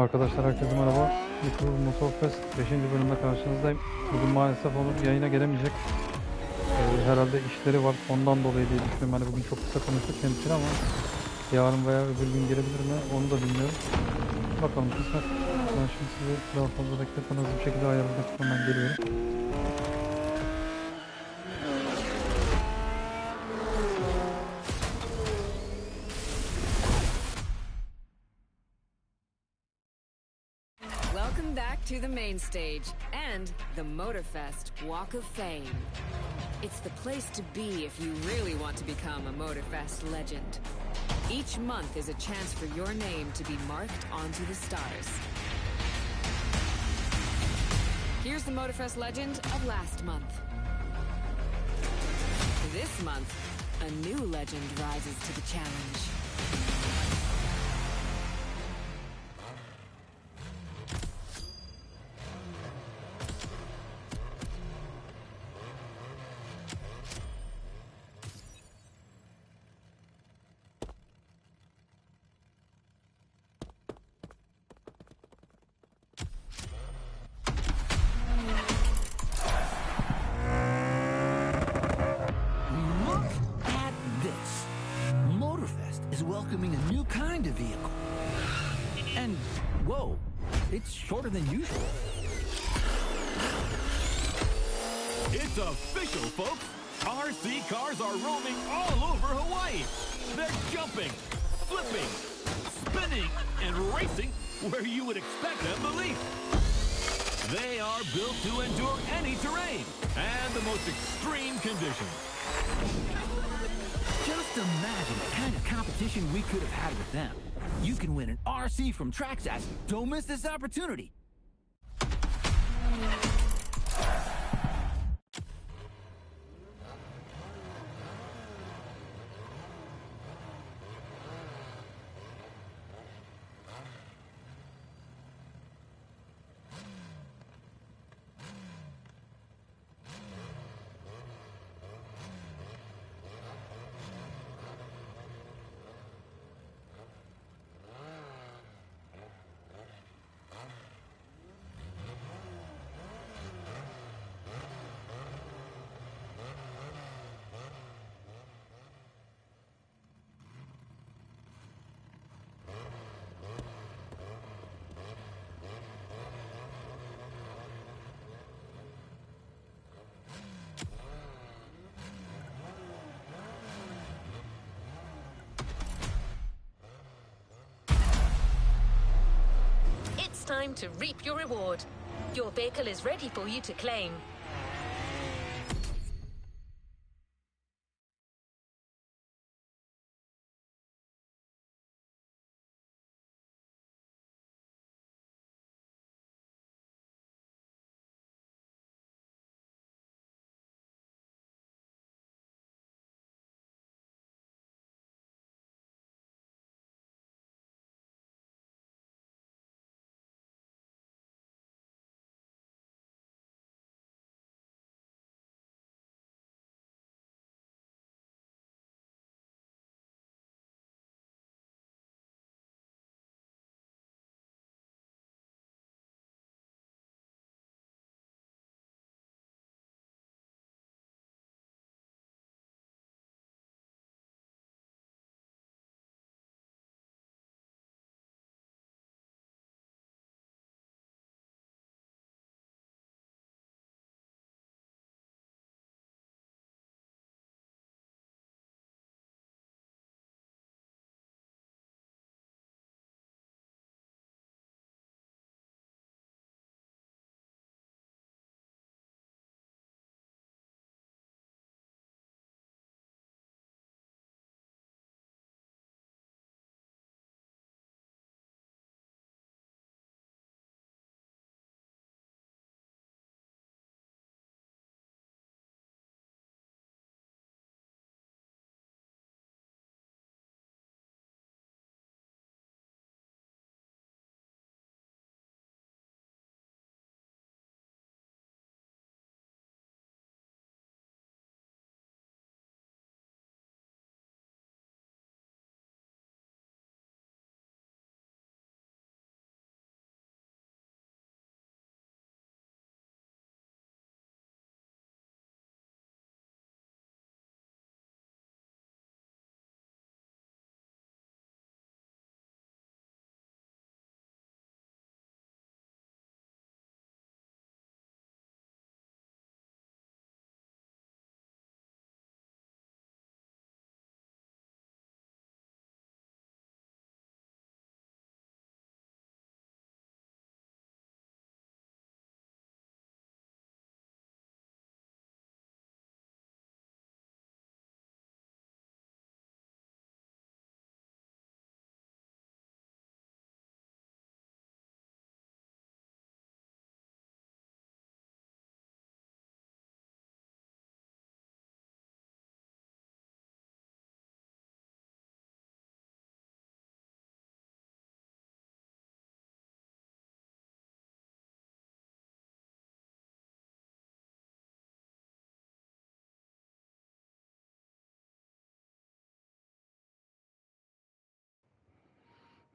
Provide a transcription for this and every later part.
Arkadaşlar herkese merhaba. The CREW MOTORFEST 5. bölümde karşınızdayım. Bugün maalesef onun yayına gelemeyecek. Herhalde işleri var. Ondan dolayı diye düşünüyorum. Hani bugün çok kısa konuştuk kendisiyle ama yarın veya öbür gün gelebilir mi onu da bilmiyorum. Bakalım kısmet. Ben şimdi sizi daha fazla bekletmeden hızlı bir şekilde ayarladık. Hemen geliyorum. Welcome back to the main stage and the Motorfest Walk of Fame. It's the place to be if you really want to become a Motorfest legend. Each month is a chance for your name to be marked onto the stars. Here's the Motorfest legend of last month. This month, a new legend rises to the challenge. Welcoming a new kind of vehicle. And, whoa, it's shorter than usual. It's official, folks! RC cars are roaming all over Hawaii! They're jumping, flipping, spinning, and racing where you would expect them to leap. They are built to endure any terrain and the most extreme conditions. Just imagine the kind of competition we could have had with them. You can win an RC from Tracksats. Don't miss this opportunity. It's time to reap your reward. Your vehicle is ready for you to claim.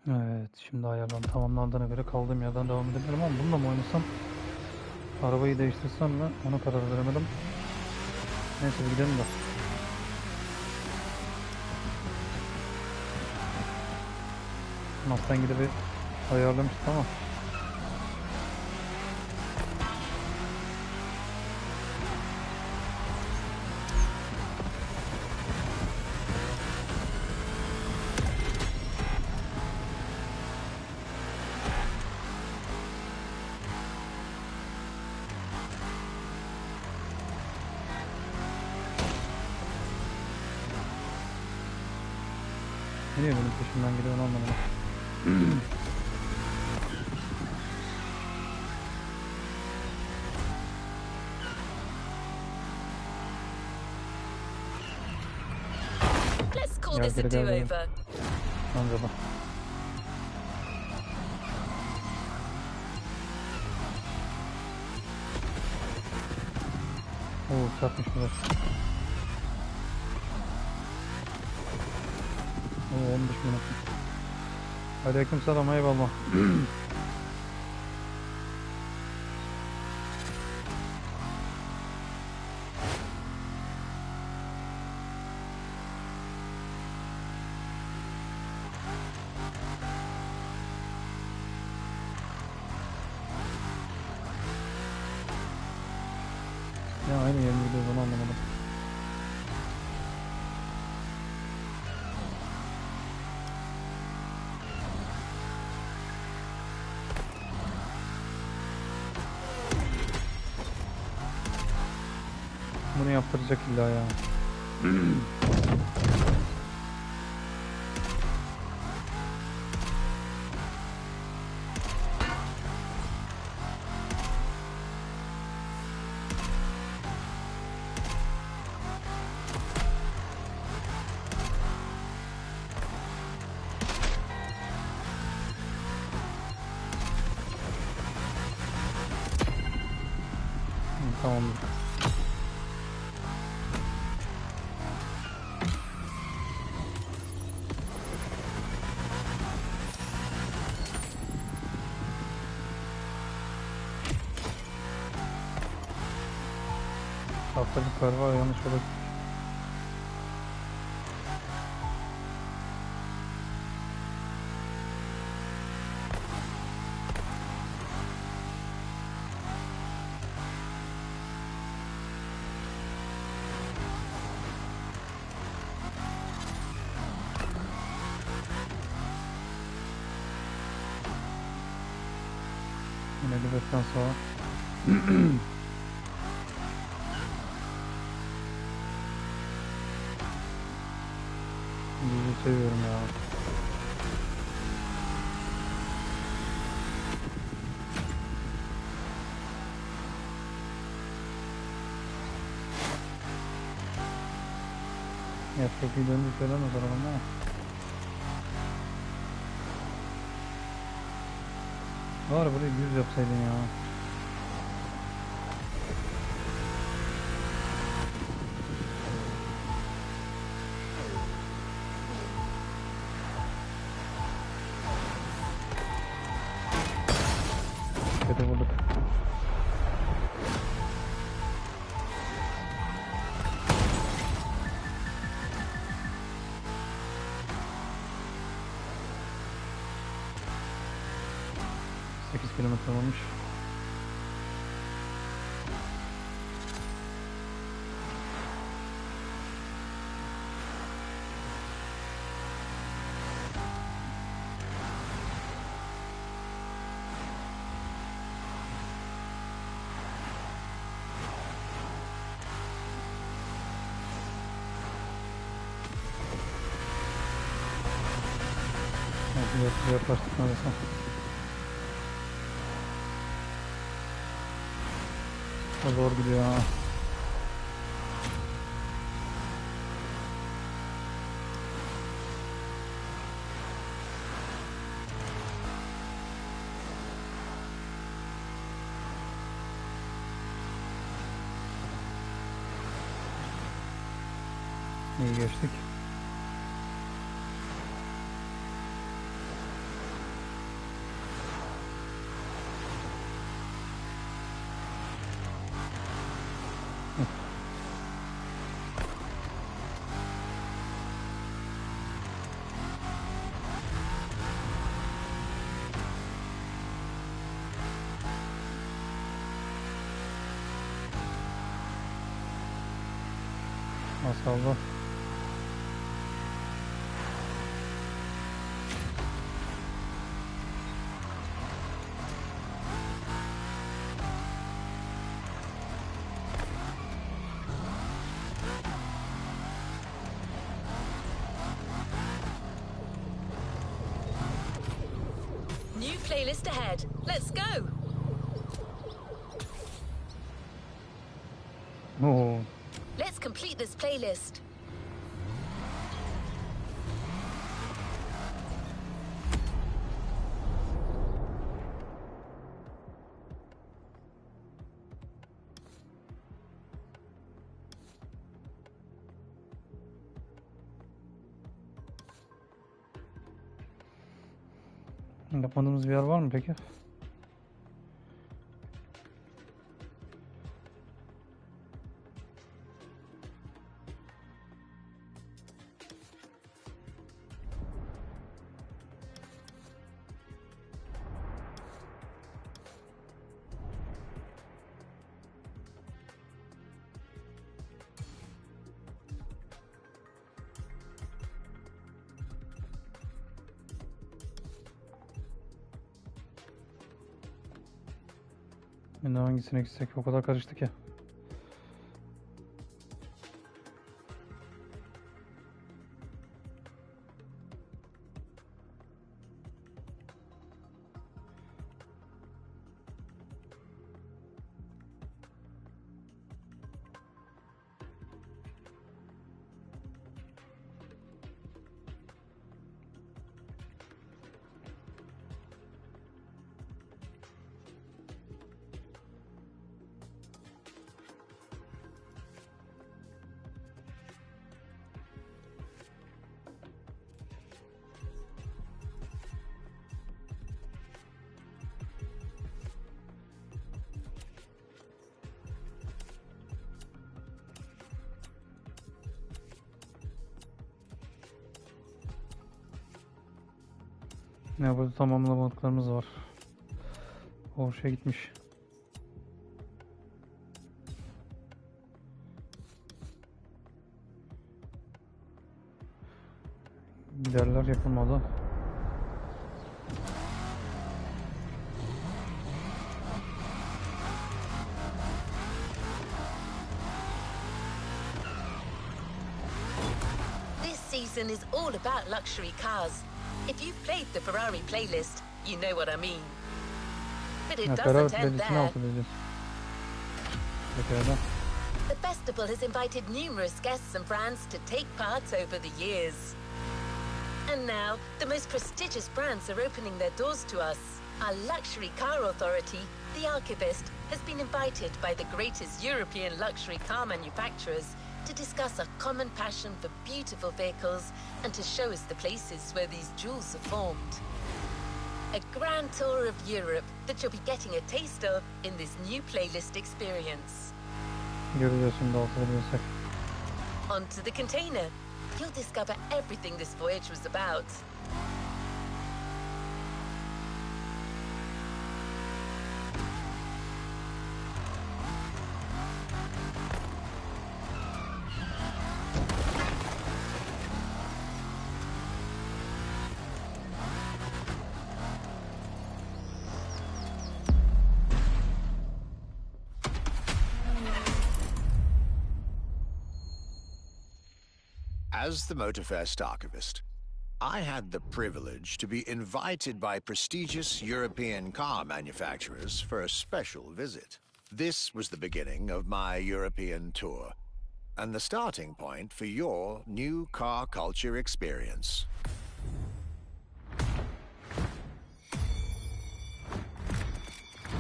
Evet, şimdi ayarlan tamamlandığına göre kaldığım yerden devam edebilirim ama bununla mı oynasam? Arabayı değiştirsem mi? Ona karar veremedim. Neyse bir gidelim de. Mustang'i de bir ayarlamıştık ama. Niye benim peşimden gidiyor onu anlamadım. Let's call Yeah, this a get it over. do-over. Anca da. Oo, çarpmış biraz. Oo, 15 minut. Aleykümselam, eyvallah. Ya aynı yerini gidiyoruz, onu anlamadım. Bunu yaptıracak illa ya. Tamamdır. Haftalık kar var, yanlış olabilir. Yine bir betten sonra. Yüzü seviyorum ya. Ya çok iyi döndü söylemez arabam ama. Var burayı 100 yapsaydın ya. Kötü vurduk. Kilometre olmuş. Yaklaştık neredeyse. O zor gidiyor ha. İyi geçtik. Masalda. New playlist ahead. Let's go. Oo. Let's complete this playlist. Yapmadığımız bir yer var mı peki? Şimdi hangisine gitsek, o kadar karıştı ki. Ne, burada tamamlamadıklarımız var. O şey gitmiş. Giderler yapılmadı. This season is all about luxury cars. If you've played the Ferrari playlist, you know what I mean. But it Karar doesn't end belirtini there. alt edeceğiz. Pekala. The festival has invited numerous guests and brands to take part over the years. And now, the most prestigious brands are opening their doors to us. Our luxury car authority, the Archivist, has been invited by the greatest European luxury car manufacturers to discuss a common passion for beautiful vehicles and to show us the places where these jewels are formed. A grand tour of Europe that you'll be getting a taste of in this new playlist experience. Göreceğiz şimdi alt edebilirsek. Onto the container. You'll discover everything this voyage was about. As the Motorfest archivist, I had the privilege to be invited by prestigious European car manufacturers for a special visit. This was the beginning of my European tour, and the starting point for your new car culture experience.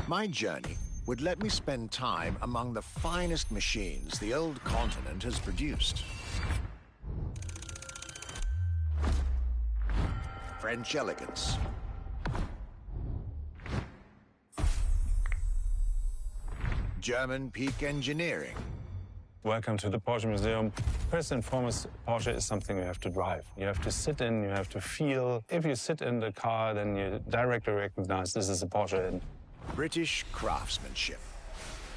My journey would let me spend time among the finest machines the old continent has produced. French elegance, German peak engineering, Welcome to the Porsche Museum. First and foremost, Porsche is something you have to drive. You have to sit in, you have to feel. If you sit in the car, then you directly recognize this is a Porsche. And British craftsmanship.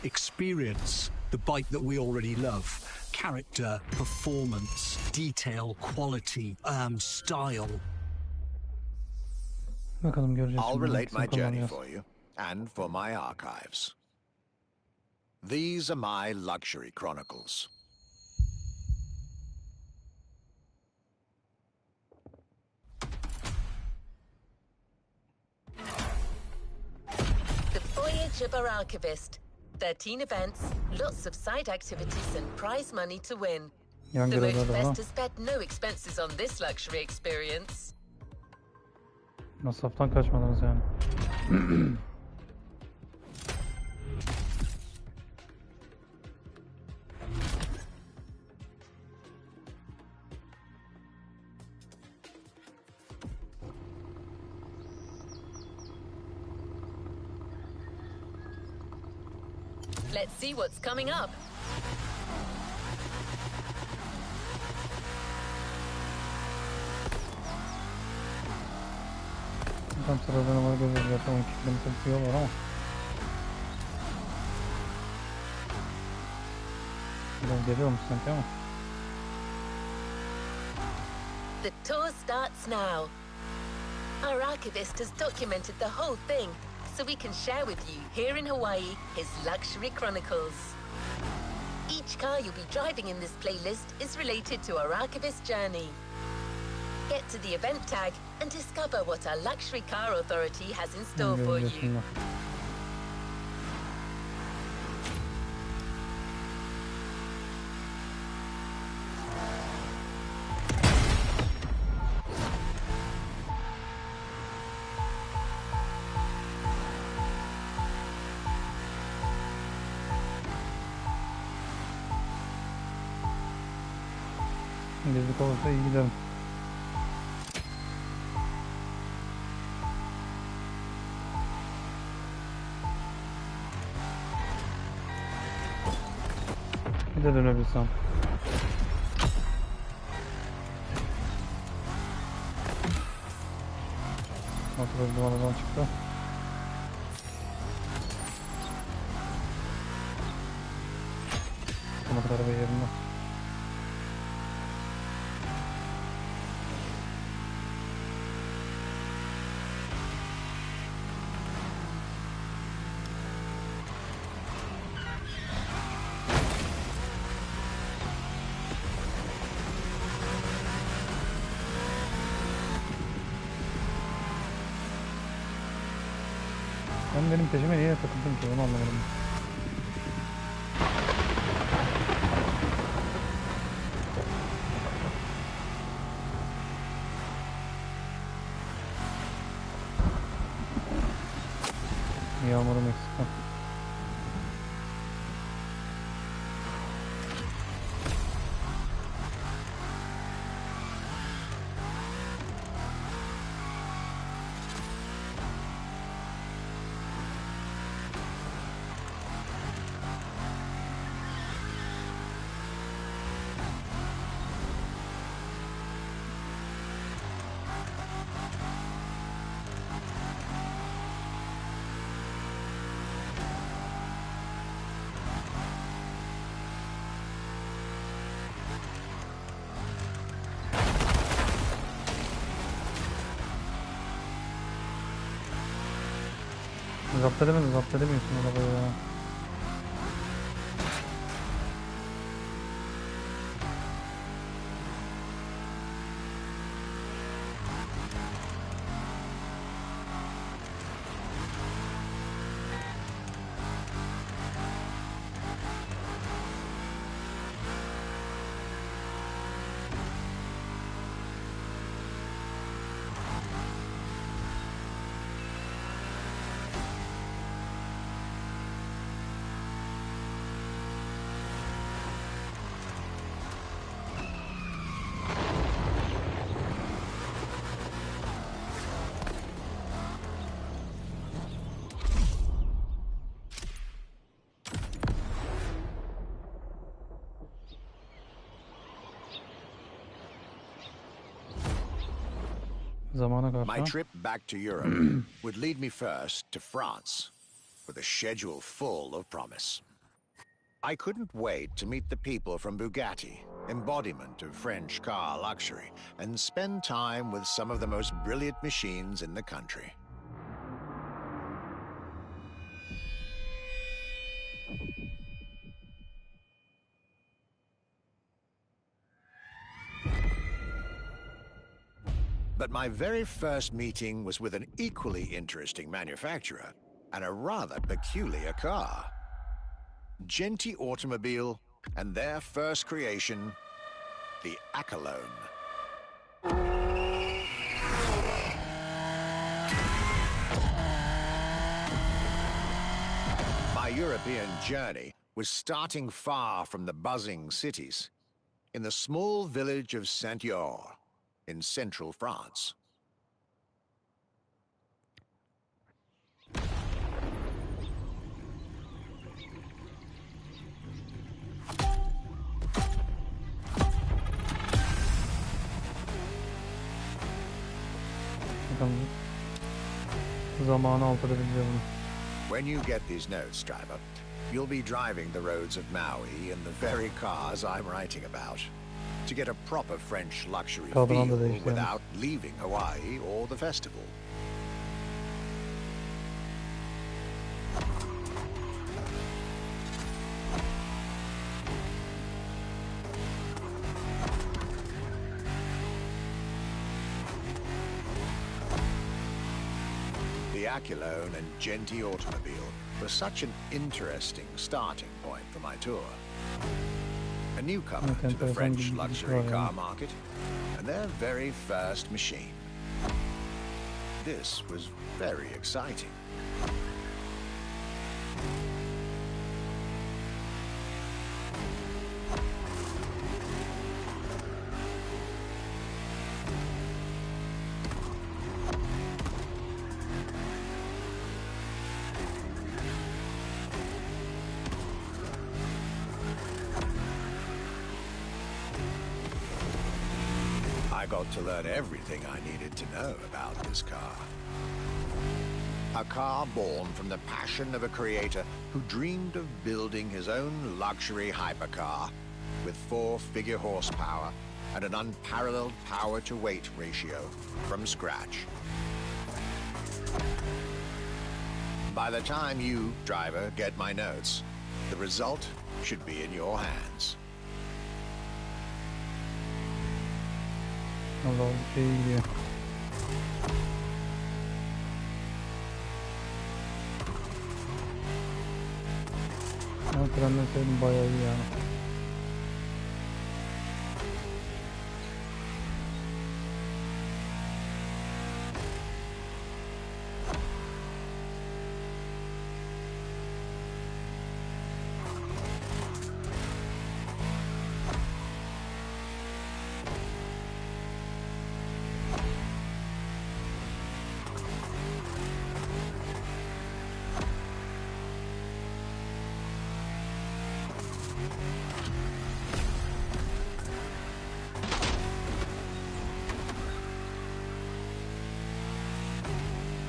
Experience the bike that we already love. Character, performance, detail, quality, style. Bakalım göreceğiz. I'll şimdi relate hangisini my journey kullanacağız. for you and for my archives. These are my luxury chronicles. The Voyage of our Archivist. 13 events, lots of side activities and prize money to win. Yan The görevler de var ama Motorfest has spared no expenses on this luxury experience. masraftan kaçmadınız yani. Let's see what's coming up. Tam sıradan ama gözüküyor. Zaten 12 kilometre yol var ama. Biraz geliyormuş sanki ama. The tour starts now. Our archivist has documented the whole thing, so we can share with you here in Hawaii his luxury chronicles. Each car you'll be driving in this playlist is related to our archivist journey. Get to the event tag and discover what our luxury car authority has in store for you. Göreceğiz. Gezdik olursa iyi giderim. Bir de dönebilsem. Motor duvardan çıktı. Motor araba yerinde. Sen benim peşime niye takıldın ki, onu anlamadım. Yağmurum eksikten. Zapt edemiyorsun arabayı ya. Zamana My karşı. trip back to Europe would lead me first to France, with a schedule full of promise. I couldn't wait to meet the people from Bugatti, embodiment of French car luxury, and spend time with some of the most brilliant machines in the country. But my very first meeting was with an equally interesting manufacturer and a rather peculiar car. Genti Automobile and their first creation, the Bakalım. My European journey was starting far from the buzzing cities, in the small village of Saint-Yor, in central France. Bakalım. Zamanı alt edebileceğim bunu. When you get these notes, driver, you'll be driving the roads of Maui in the very cars I'm writing about, to get a proper French luxury Kadran da feel değişti yani. without leaving Hawaii or the festival. The Bakalım and Genti Automobile was such an interesting starting point for my tour. A newcomer to the French luxury car market, and their very first machine. This was very exciting. I got to learn everything I needed to know about this car. A car born from the passion of a creator who dreamed of building his own luxury hypercar with 4-figure horsepower and an unparalleled power-to-weight ratio from scratch. By the time you, driver, get my notes, the result should be in your hands. Allah şey gidiyor. Ama trenden sevdim, bayağı iyi yani.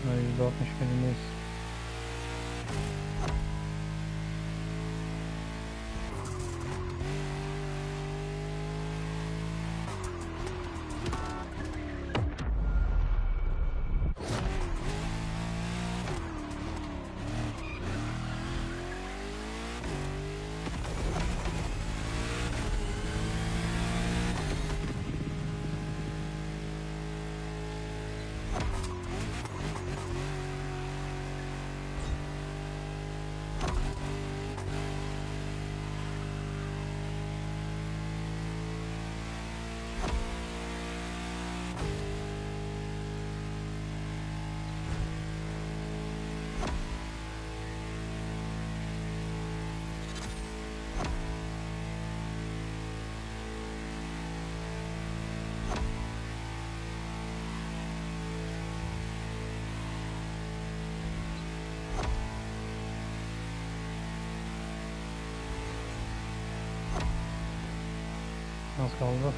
%60 bölümdeyiz. Az kaldı.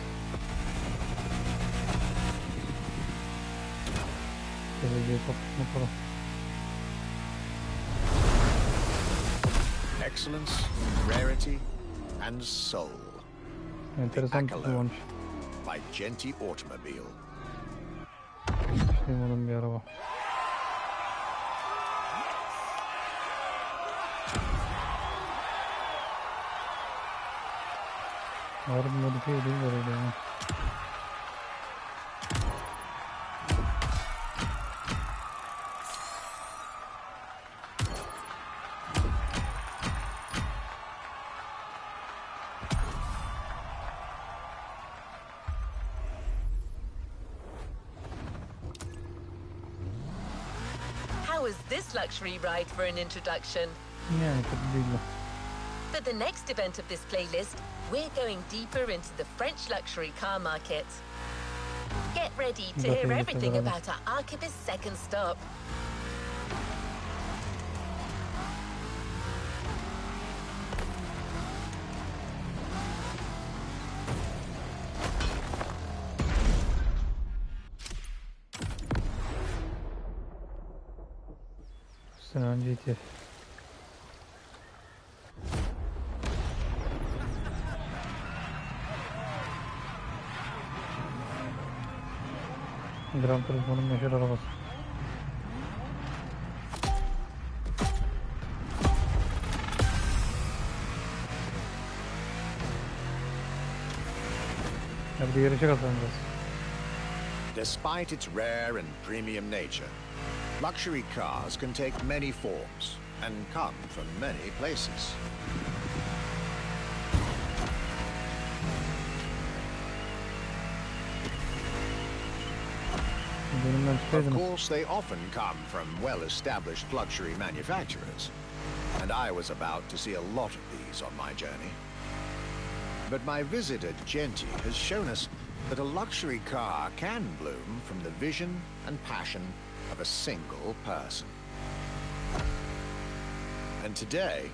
hediye topluş motoru. Excellence, rarity, and soul. Enteresan bir şey olmuş. By Genty Automobile. Duymadım bir araba. Harbi modifiye değil böyle yani. How was this luxury ride for an introduction? Yani kötü değil de. For the next event of this playlist, we're going deeper into the French luxury car market. Get ready to hear everything about our archivist's second stop. Sinan GT. Gran Turismo'nun meşhur arabası. Ya bir yarışa kazanacağız. Despite its rare and premium nature, luxury cars can take many forms and come from many places. Of course, they often come from well-established luxury manufacturers, and I was about to see a lot of these on my journey. But my visit at Genty has shown us that a luxury car can bloom from the vision and passion of a single person. And today,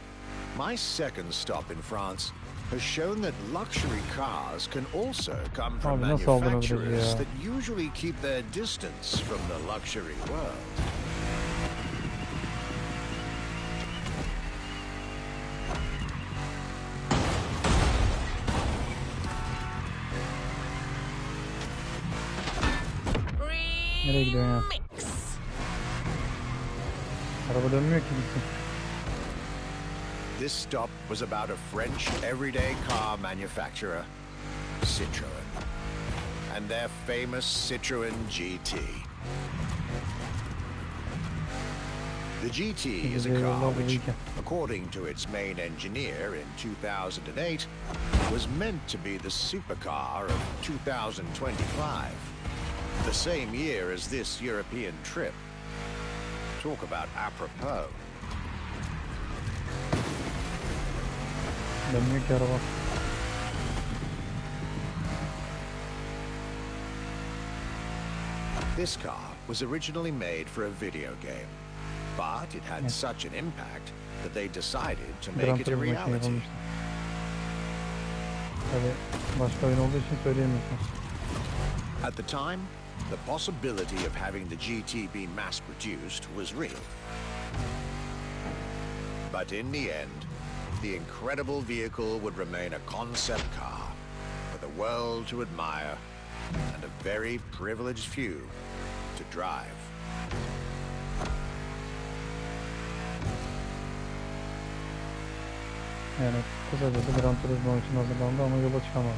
my second stop in France has shown that luxury cars can also come from manufacturers that usually keep their distance from the luxury world. Nereye gidiyorsun ya? Araba dönmüyor ki gitsin. This stop was about a French everyday car manufacturer, Citroën, and their famous Citroën GT. The GT is a car which, according to its main engineer in 2008, was meant to be the supercar of 2025, the same year as this European trip. Talk about apropos. Dönmüyor ki araba. This car was originally made for a video game, but it had such an impact that they decided to make it a reality. Tabii başka oyun olduğu için söyleyemiyorsun. At the time, the possibility of having the GT be mass-produced was real. But in the end, the incredible vehicle would remain a concept car for the world to admire and a very privileged few to drive. Yani kısacası Gran Turismo için hazırlandı ama yola çıkamadı.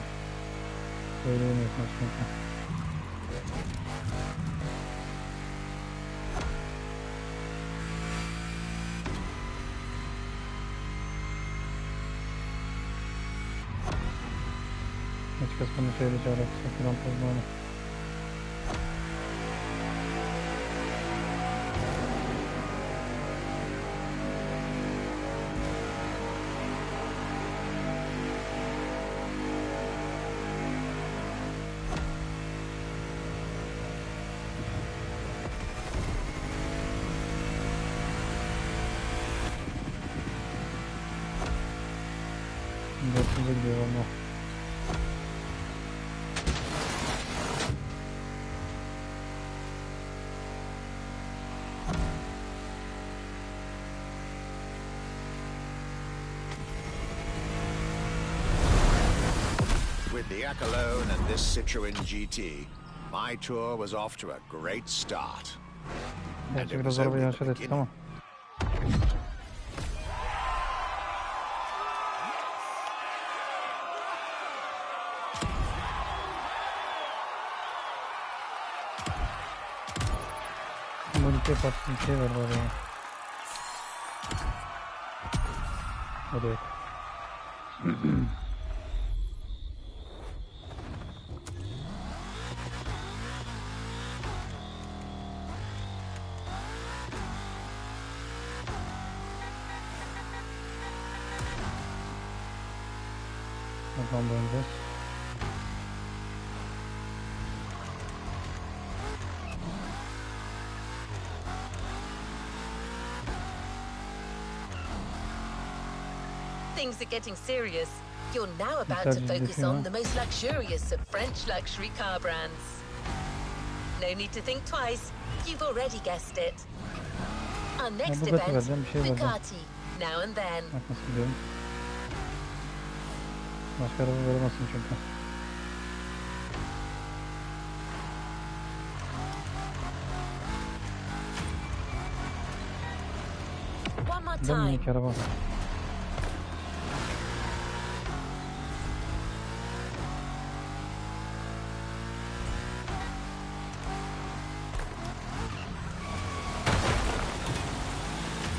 Söyleyemiyorsunuz çünkü. Hiç kısmını şeyle çağırıyorsun, Gran Turismo'nu. Dörtünde gidiyor valla. With the Bakalım and this Citroen GT, my tour was off to a great start. And Gerçi it biraz was arabayı only the aşağı ettik beginning. ama. Modifiye yaptım, bir şey var bari ya. O da yok. Buradan döneceğiz. Things are getting serious. You're now about to focus on the most luxurious of French luxury car brands. No need to think twice. You've already guessed it. Our next event, Bugatti, now and then. Bak nasıl diyorum. Başka araba veremezsin çünkü. One more Ben time. minik araba.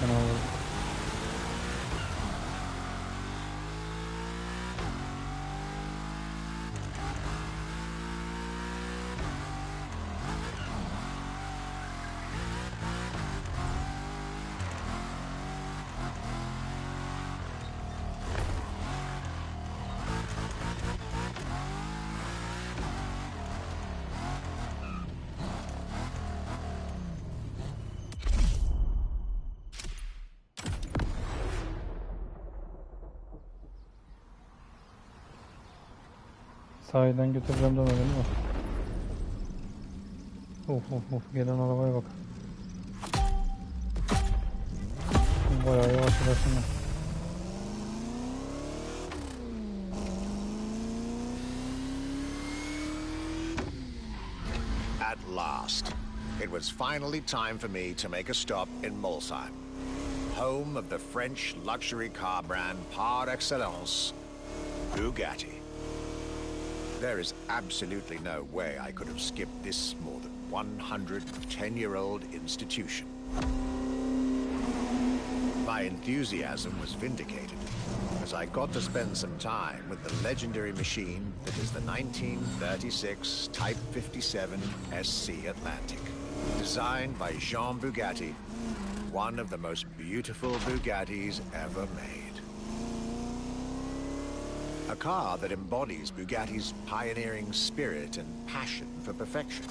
Fena oldu. Sahiden götüreceğim demedim mi? Of gelen arabaya bak. Bayağı yavaş arasında. At last, it was finally time for me to make a stop in Molsheim, home of the French luxury car brand par excellence, Bugatti. There is absolutely no way I could have skipped this more than 110-year-old institution. My enthusiasm was vindicated as I got to spend some time with the legendary machine that is the 1936 Type 57 SC Atlantic, designed by Jean Bugatti, one of the most beautiful Bugattis ever made. A car that embodies Bugatti's pioneering spirit and passion for perfection.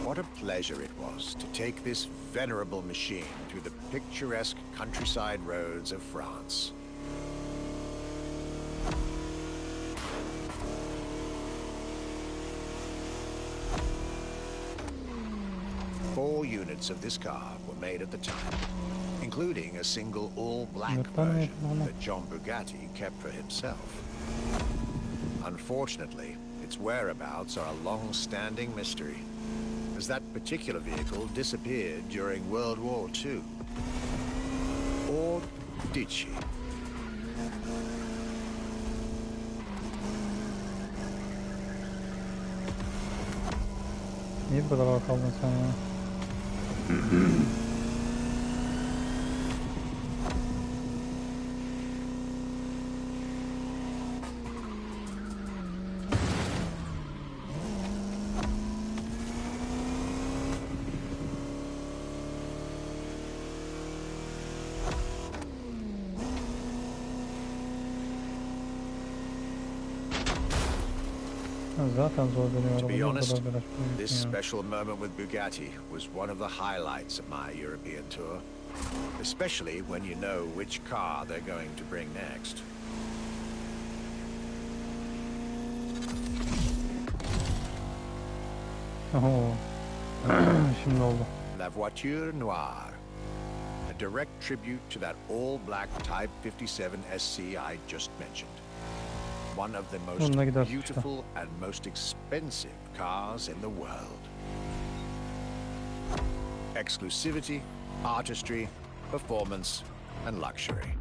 What a pleasure it was to take this venerable machine through the picturesque countryside roads of France. Four units of this car were made at the time, including a single all-black version that John Bugatti kept for himself. Unfortunately, its whereabouts are a long-standing mystery, as that particular vehicle disappeared during World War II. Or did she? Niye bu kadar kaldın sen ya? Zaten zor dönüyor To be araba. honest, this special moment with Bugatti was one of the highlights of my European tour, especially when you know which car they're going to bring next. Oho. Şimdi oldu. La Voiture Noire, a direct tribute to that all-black Type 57 SC I just mentioned. one of the most Bununla gidersin beautiful and most expensive cars in the world. Exclusivity, artistry, performance, and luxury.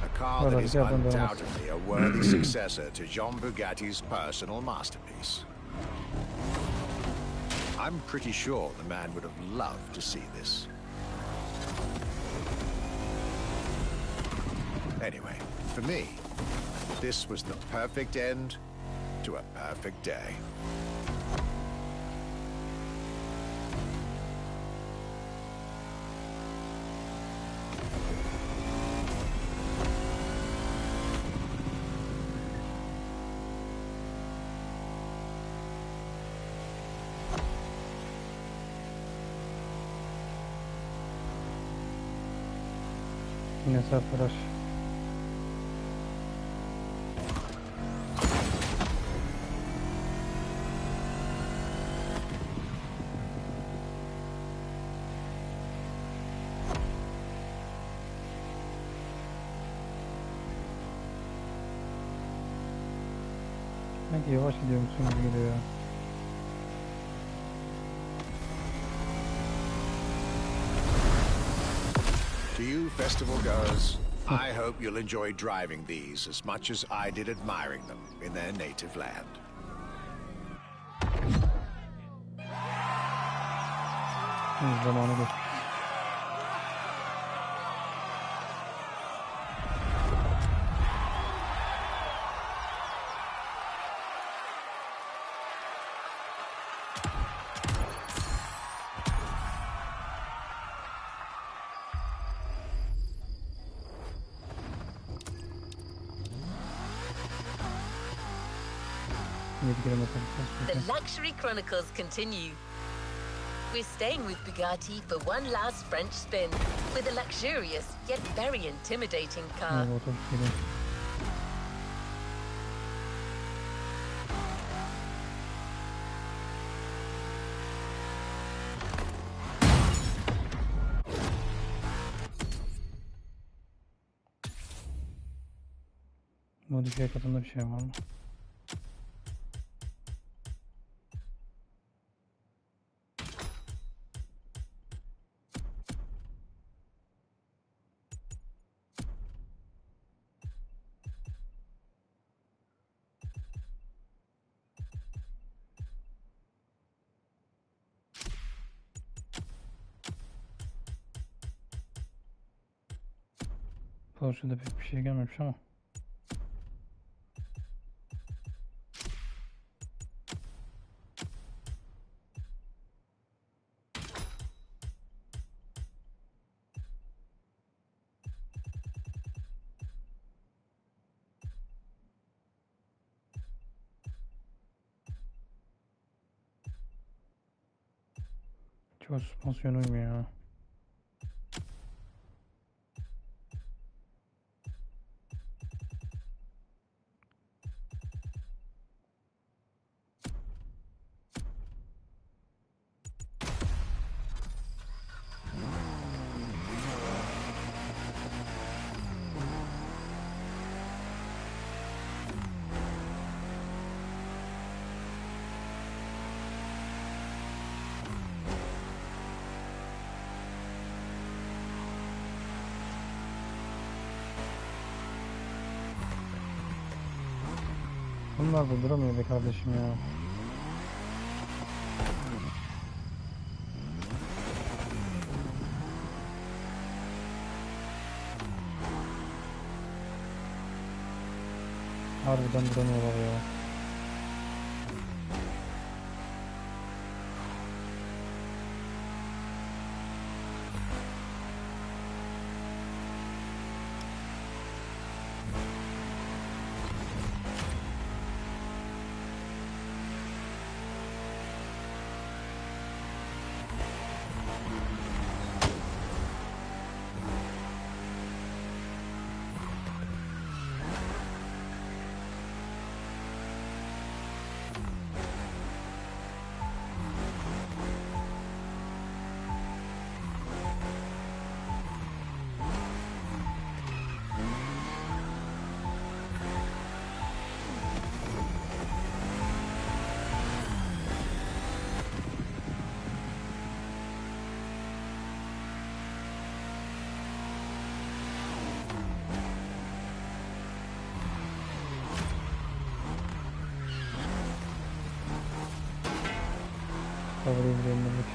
A car that is undoubtedly a worthy successor to Jean Bugatti's personal masterpiece. I'm pretty sure the man would have loved to see this. Anyway, for me, this was the perfect end to a perfect day. Yine serperaş. Sanki yavaş gidiyormuşsun gibi geliyor ya. To you festival goers, I hope you'll enjoy driving these as much as I did admiring them in their native land. Zamanı geçmiş. The luxury chronicles continue. We're staying with Bugatti for one last French spin with a luxurious yet very intimidating car. Modifiye katında bir şey var mı? Porsche'da pek bir şey gelmemiş ama. Çok süspansiyon uymuyor ya. Bunlar da duramıyor be kardeşim ya. Harbiden duramıyorlar ya. araba değil önümdeki.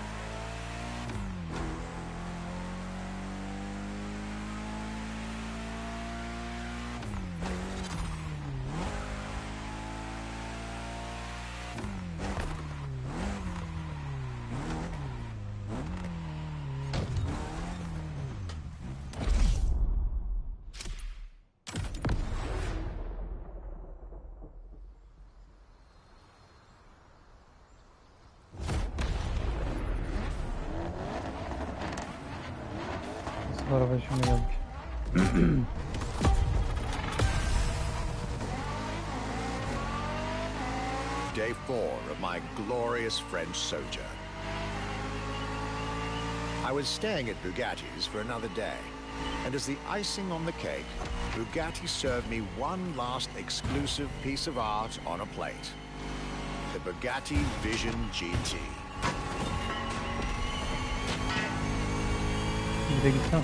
Araba şimdi geldik. Day 4 of my glorious French sojourn. I was staying at Bugatti's for another day, and as the icing on the cake, Bugatti served me one last exclusive piece of art on a plate. The Bugatti Vision GT. Bir de gitsem.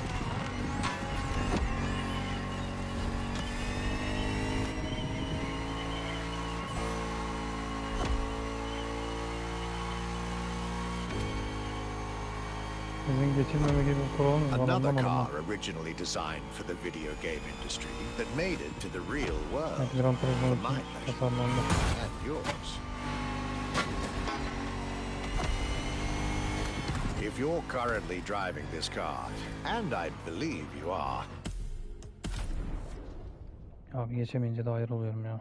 Bizim geçirmeme gibi bir kuralımız var. Another Anlamadım car ben. originally designed for the video game industry that made it to the real world. Evet, Gran Turismo For my için pleasure tasarlandı. and yours. If you're currently driving this car, and I believe you are, Abi geçemeyince de ayrılıyorum ya.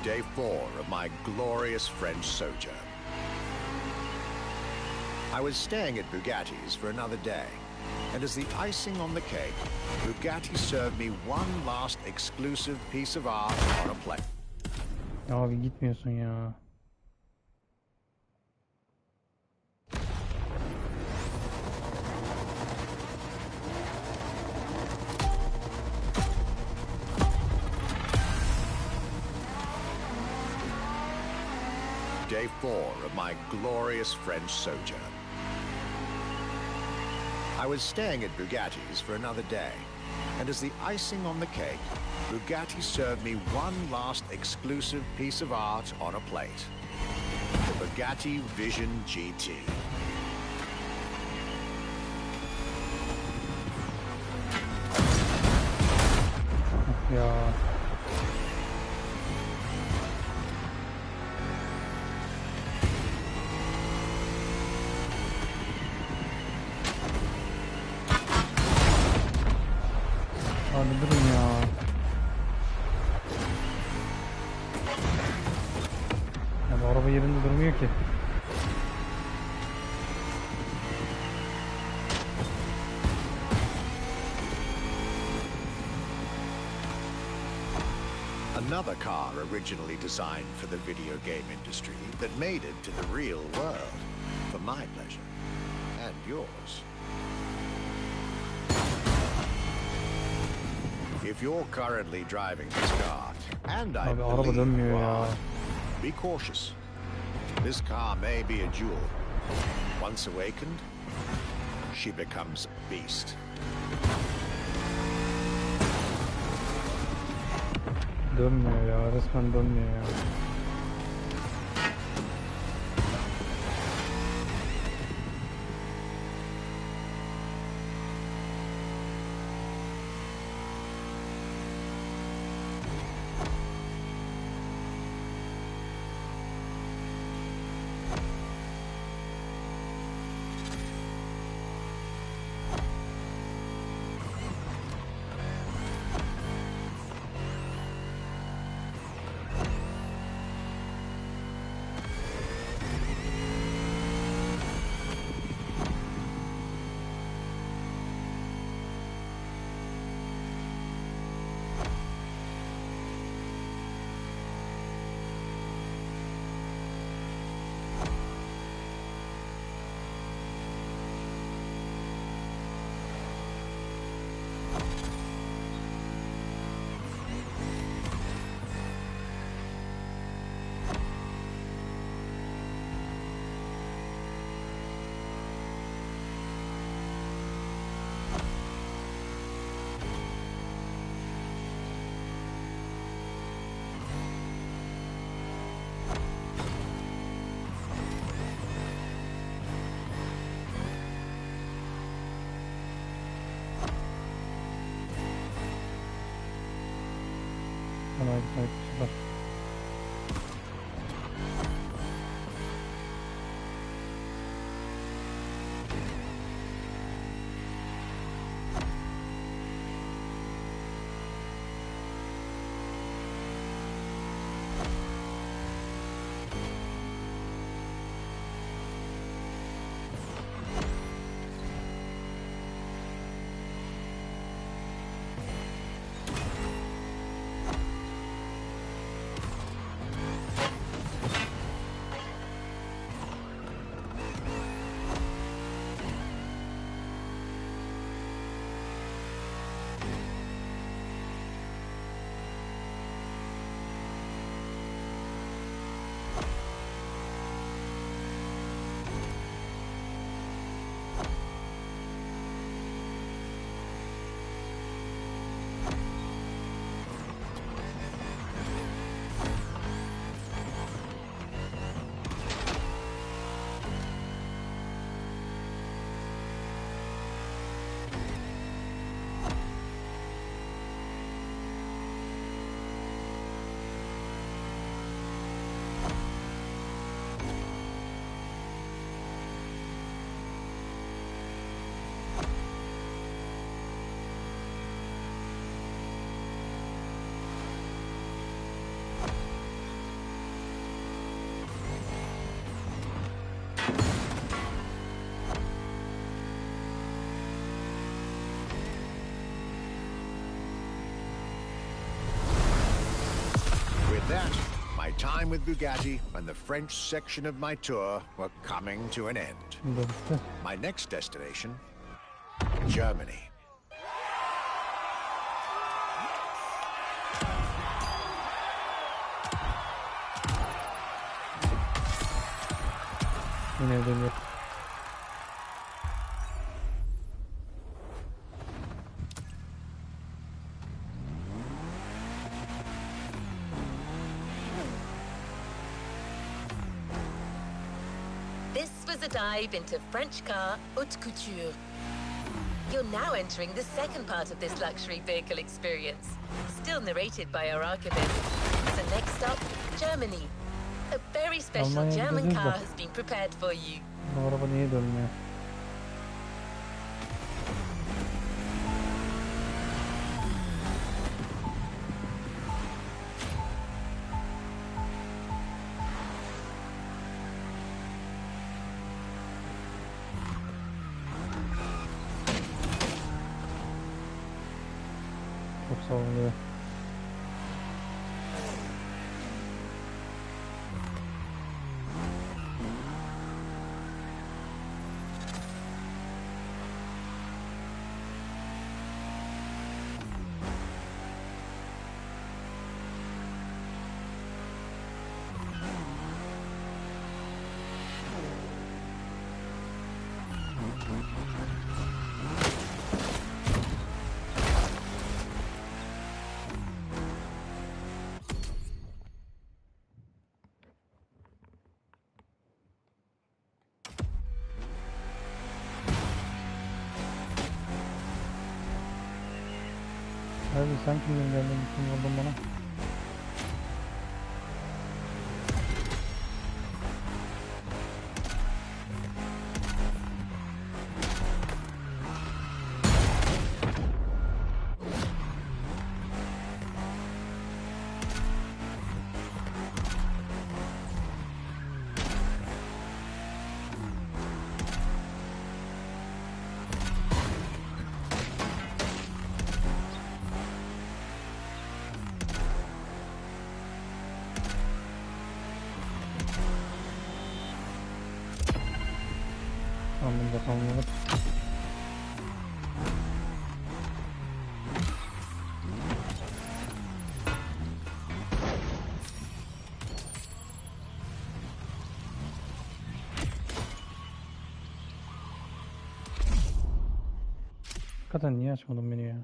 Day 4 of my glorious French sojourn. I was staying at Bugatti's for another day, and as the icing on the cake, Bugatti served me one last exclusive piece of art on a plate. Abi gitmiyorsun ya. Day 4 of my glorious French sojourn. I was staying at Bugatti's for another day, and as the icing on the cake, Bugatti served me one last exclusive piece of art on a plate. The Bugatti Vision GT. Ya. Abi durun ya. Ya bu araba yerinde durmuyor ki. Another car originally designed for the video game industry that made it to the real world for my pleasure and yours. If you're currently driving this car, and I Abi araba believe dönmüyor you ya. are, be cautious. This car may be a jewel. Once awakened, she becomes a beast. Dönmüyor ya. Resmen dönmüyor ya. that, my time with Bugatti and the French section of my tour were coming to an end. Dönüştü. My next destination, Germany. Yine dönüyor. This was a dive into French car haute couture. You're now entering the second part of this luxury vehicle experience, still narrated by our archivist. So next stop, Germany. A very special Almanya'ya German gideceğiz car de. has been prepared for you. Bu araba niye dönmüyor? Çok sallıyor. Abi sen kimden geldin? Kim vurdun bana? Anında kalmadı. Hakikaten niye açmadın beni ya?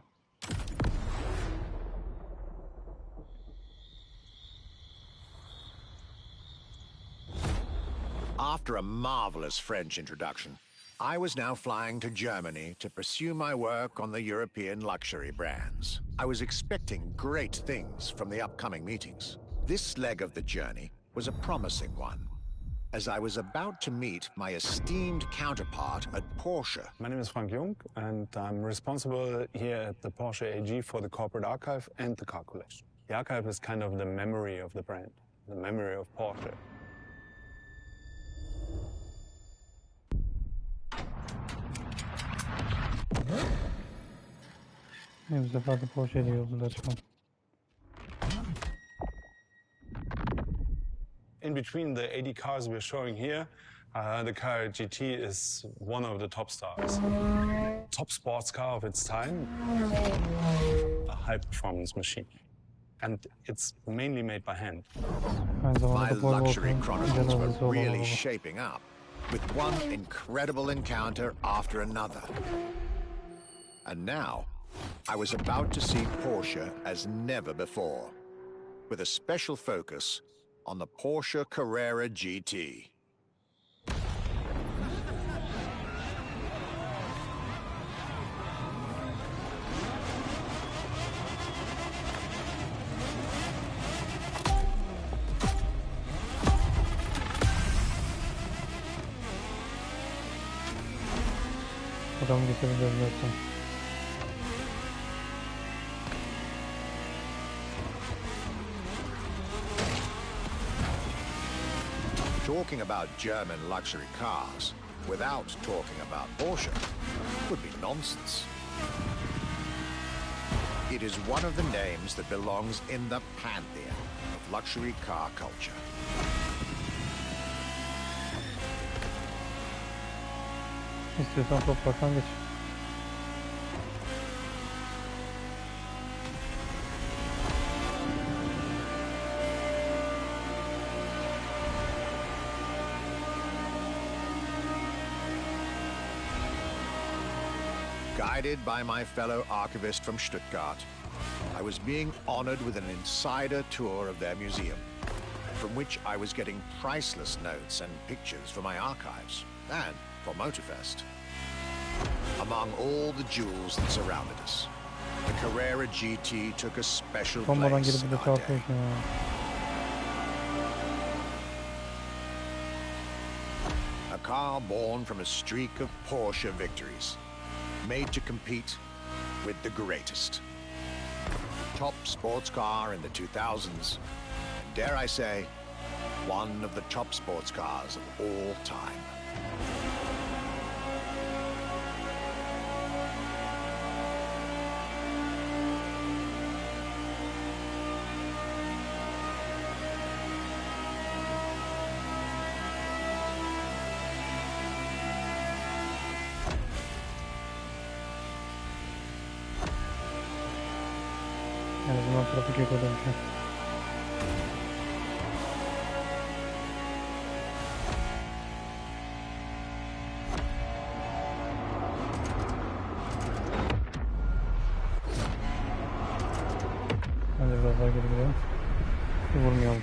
After a marvelous French introduction, I was now flying to Germany to pursue my work on the European luxury brands. I was expecting great things from the upcoming meetings. This leg of the journey was a promising one, as I was about to meet my esteemed counterpart at Porsche. My name is Frank Jung, and I'm responsible here at the Porsche AG for the corporate archive and the car collection. The archive is kind of the memory of the brand, the memory of Porsche. Bu sefer de Porsche ile yolculuğa çıkalım. In between the 80 cars we're showing here, the car GT is one of the top stars. Top sports car of its time, a high-performance machine. And it's mainly made by hand. Aynı zamanda My da Volvo luxury Open chronicles were cenazesi olan really araba. shaping up, with one incredible encounter after another. And now, I was about to see Porsche as never before, with a special focus on the Porsche Carrera GT. Adam getirebilirim yoksa. Talking about German luxury cars without talking about Porsche would be nonsense. It is one of the names that belongs in the pantheon of luxury car culture. İstiyorsan topraktan geç. Guided by my fellow archivist from Stuttgart, I was being honored with an insider tour of their museum, from which I was getting priceless notes and pictures for my archives and for Motorfest. Among all the jewels that surrounded us, the Carrera GT took a special Sonradan place gelip in bir de our çarpıyor day. ki ya. A car born from a streak of Porsche victories, made to compete with the greatest. Top sports car in the 2000s, and dare I say, one of the top sports cars of all time. En azından trafik yok öyle bir şey. Hadi biraz daha geri gidelim. Bir vurmayalım.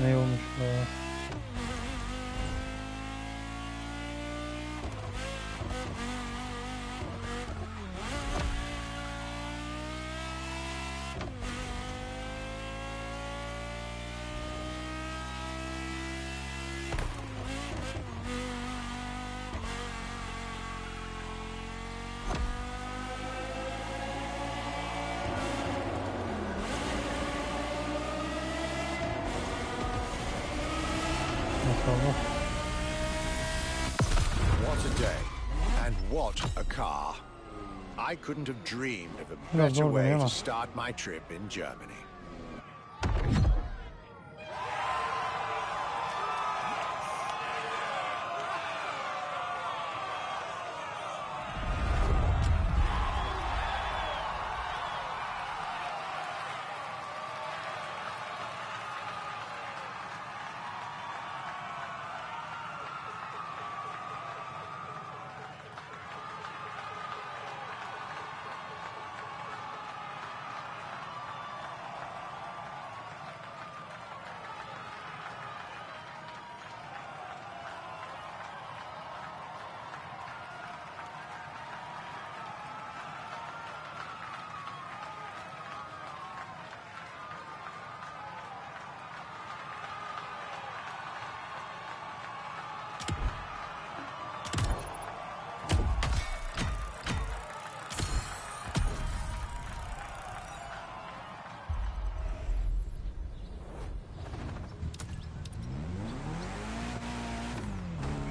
Ne olmuş be? Maşallah. What a day, and what a car. I couldn't have dreamed of a Biraz better zor way dönüyor to ama. start my trip in Germany.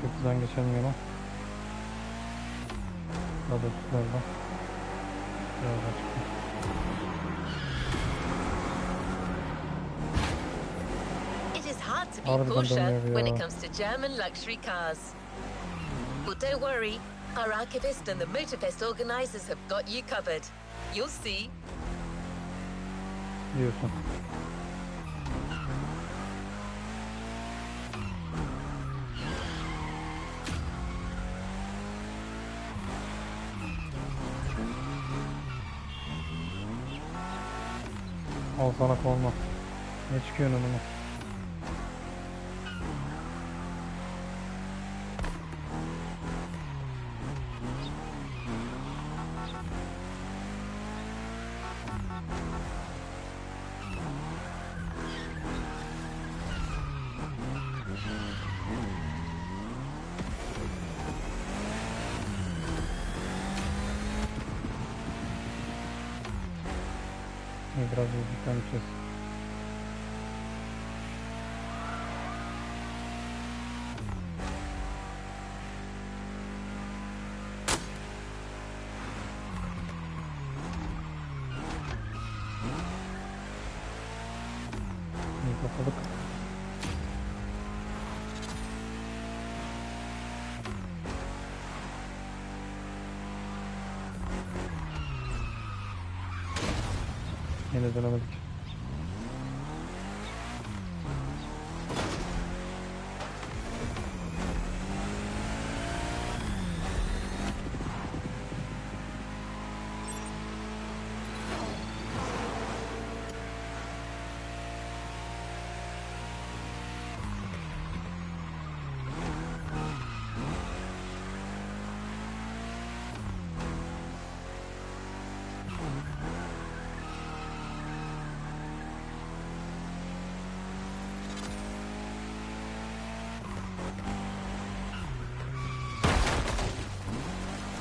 Köprüden geçemiyorum. Hadi nereden? Nereden çıkıyor? It is hard to beat Harbiden Porsche dönüyor when ya. it comes to German luxury cars. But don't worry, our archivist and the Motorfest organizers have got you covered. You'll see. Diyorsun. Al sana kolma. Ne çıkıyor önüme? Biraz yükleneceğiz. İyi kafalık. Yine dönemedik.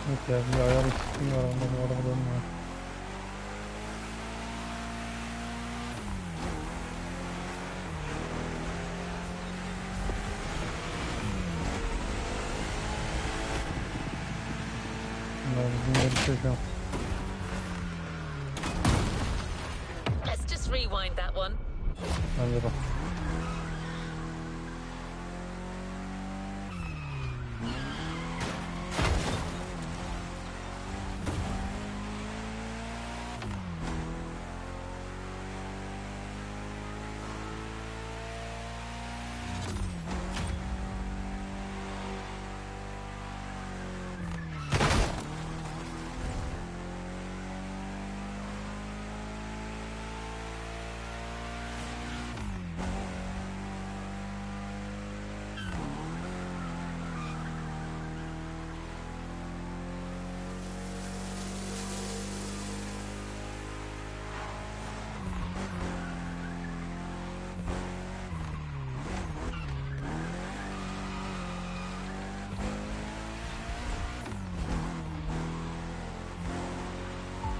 Evet ya, bir ayar eksikliği var onda, bu araba dönmüyor. Bunlar bizim yarışıyor şu an. Let's just rewind that one. Bence de.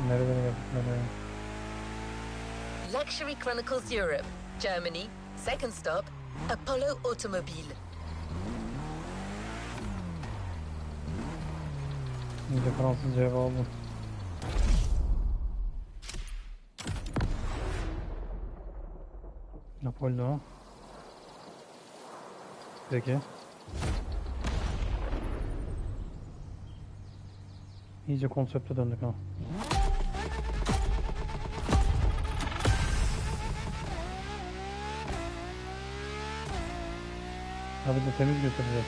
Nereden yaptık nereye? Luxury Chronicles Europe, Germany. Second stop, Apollo Automobile. İyice Fransızca'ya bağladım. Apollo. Peki. İyice konsepte döndük ha. Abi de temiz götüreceğiz.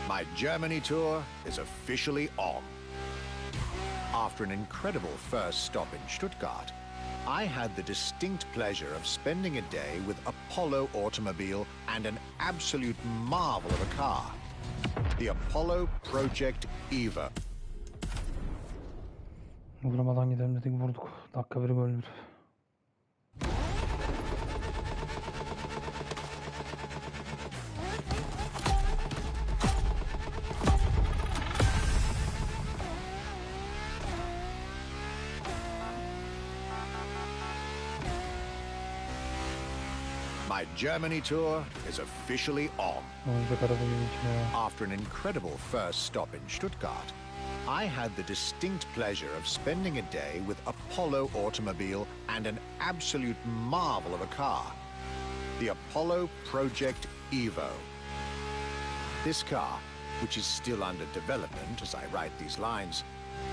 My Germany tour is officially on. After an incredible first stop in Stuttgart, I had the distinct pleasure of spending a day with Apollo Automobile and an absolute marvel of a car, the Apollo Project Eva. Vurmadan gidelim dedik, vurduk. Dakika biri gol bir. My Germany tour is officially on. Oyuncak araba gibi içine ya. After an incredible first stop in Stuttgart, I had the distinct pleasure of spending a day with Apollo Automobile and an absolute marvel of a car, the Apollo Project Evo. This car, which is still under development as I write these lines,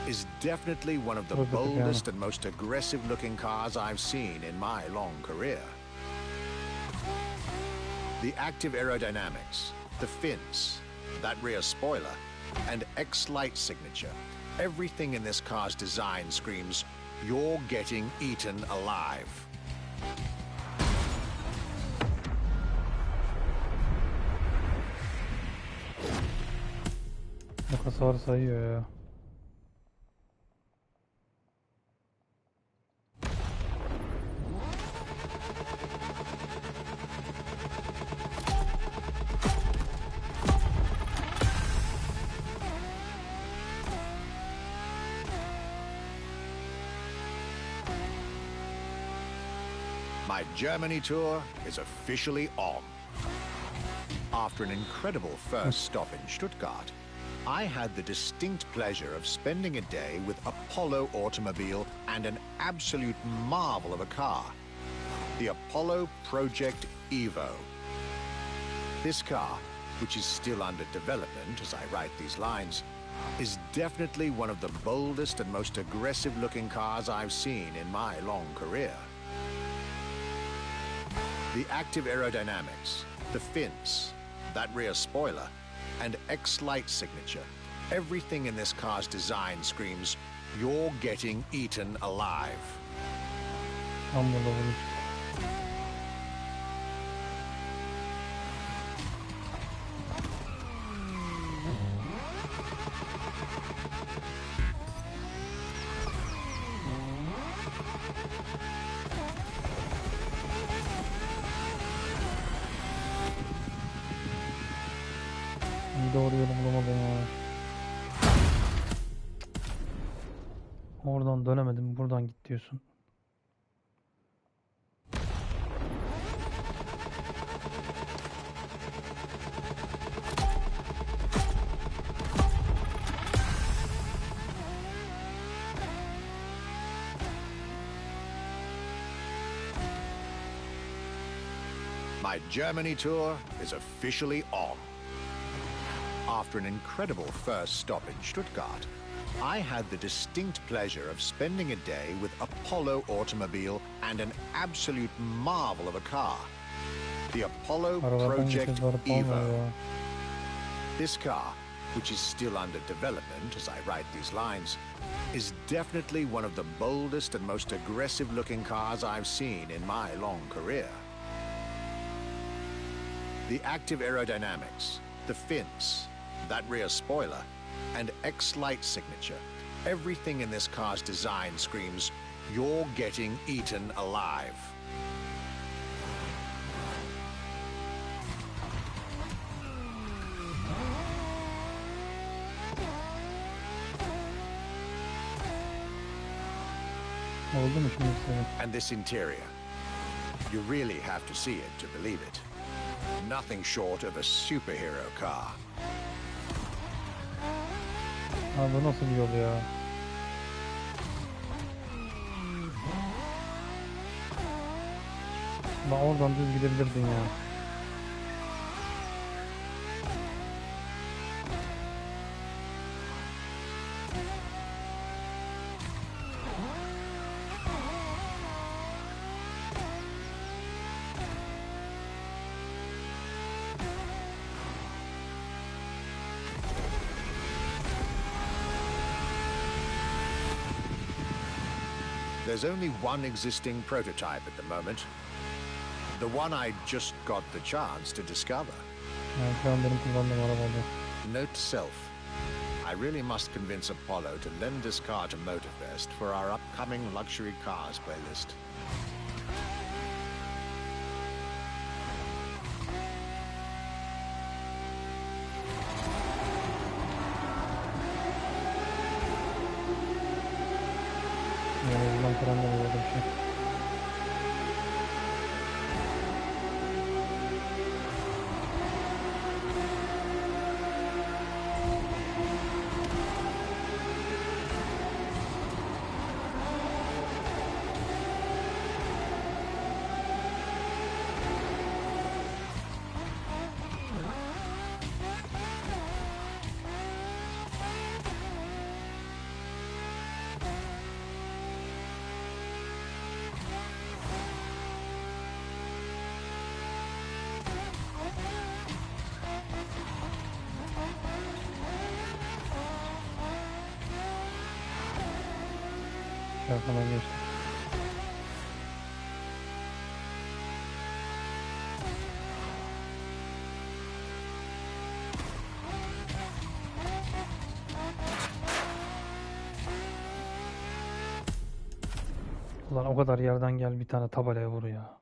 is definitely one of the boldest and most aggressive-looking cars I've seen in my long career. The active aerodynamics, the fins, that rear spoiler, and X-Light signature, everything in this car's design screams, you're getting eaten alive. Bu hasarı sayıyor ya. Germany tour is officially on. After an incredible first stop in Stuttgart, I had the distinct pleasure of spending a day with Apollo automobile and an absolute marvel of a car, the Apollo Project Evo. This car, which is still under development as I write these lines, is definitely one of the boldest and most aggressive-looking cars I've seen in my long career. The active aerodynamics, the fins, that rear spoiler, and X-Light signature, everything in this car's design screams, you're getting eaten alive. Unbelievable. Doğru yolu bulamadım ya. Oradan dönemedim. Buradan git diyorsun. My Germany tour is officially on. After an incredible first stop in Stuttgart, I had the distinct pleasure of spending a day with Apollo automobile and an absolute marvel of a car, the Apollo Project Evo. This car, which is still under development as I write these lines, is definitely one of the boldest and most aggressive-looking cars I've seen in my long career. The active aerodynamics, the fins, that rear spoiler, and X-Light signature, everything in this car's design screams, you're getting eaten alive. And this interior, you really have to see it to believe it. Nothing short of a superhero car. Abi bu nasıl bir yol ya? Bak oradan düz gidebilirdin ya. There's only one existing prototype at the moment. The one I just got the chance to discover. Yani şu an benim kullandığım arabada. Note to self. I really must convince Apollo to lend this car to Motorfest for our upcoming luxury cars playlist. Tarafına geçtim. Ulan o kadar yerden gel bir tane tabelaya vur ya.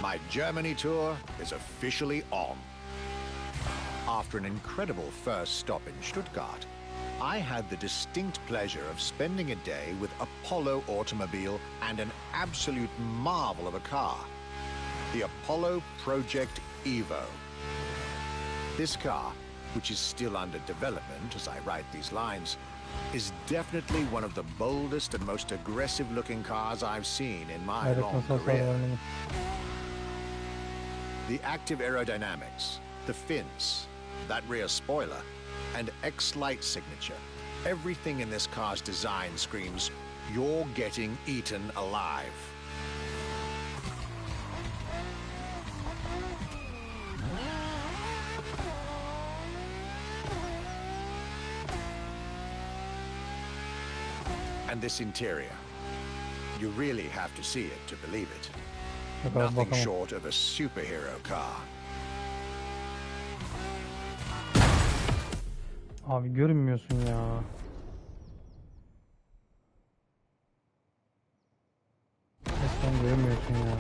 My Germany tour is officially on. After an incredible first stop in Stuttgart, I had the distinct pleasure of spending a day with Apollo automobile and an absolute marvel of a car, the Apollo Project Evo. This car, which is still under development as I write these lines, is definitely one of the boldest and most aggressive-looking cars I've seen in my long career. The active aerodynamics, the fins, that rear spoiler, and X-Light signature. Everything in this car's design screams, you're getting eaten alive. And this interior, you really have to see it to believe it. Nothing short of a superhero car. Abi görünmüyorsun ya. Resmen görünmüyorsun ya.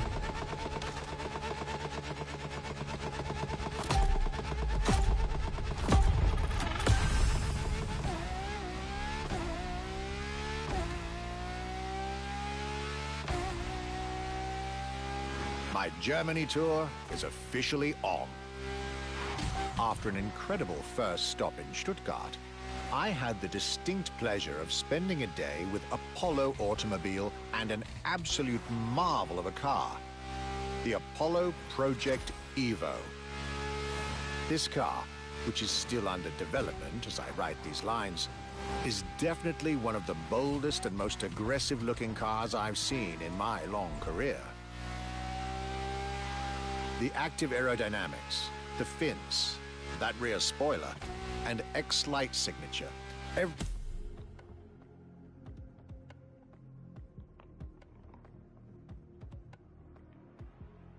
My Germany tour is officially on. After an incredible first stop in Stuttgart, I had the distinct pleasure of spending a day with Apollo automobile and an absolute marvel of a car, the Apollo Project Evo. This car, which is still under development as I write these lines, is definitely one of the boldest and most aggressive-looking cars I've seen in my long career. The active aerodynamics, the fins, that rear spoiler, and X-Light signature.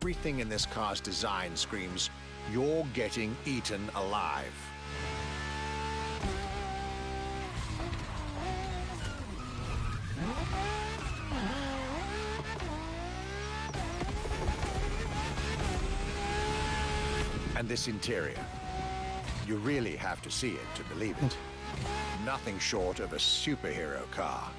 Everything in this car's design screams, you're getting eaten alive. And this interior, you really have to see it to believe it. Nothing short of a superhero car.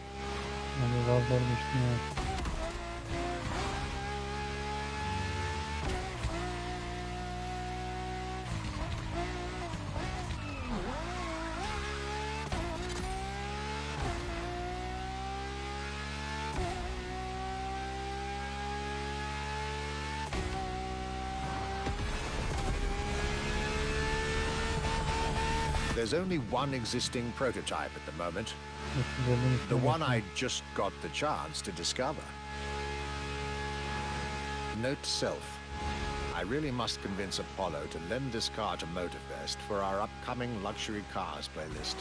There's only one existing prototype at the moment. The one I just got the chance to discover. Note to self. I really must convince Apollo to lend this car to Motorfest for our upcoming luxury cars playlist.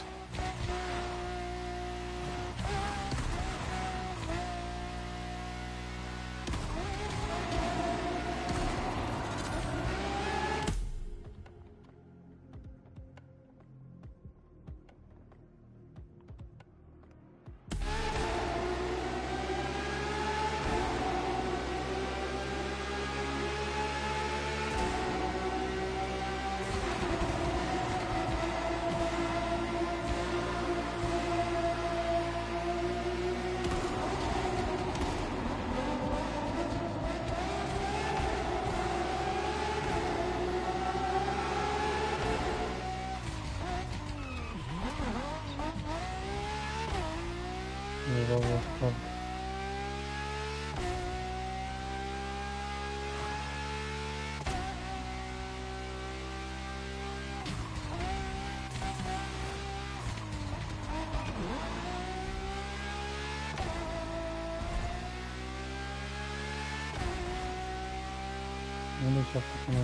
Ne iş yaptık ya?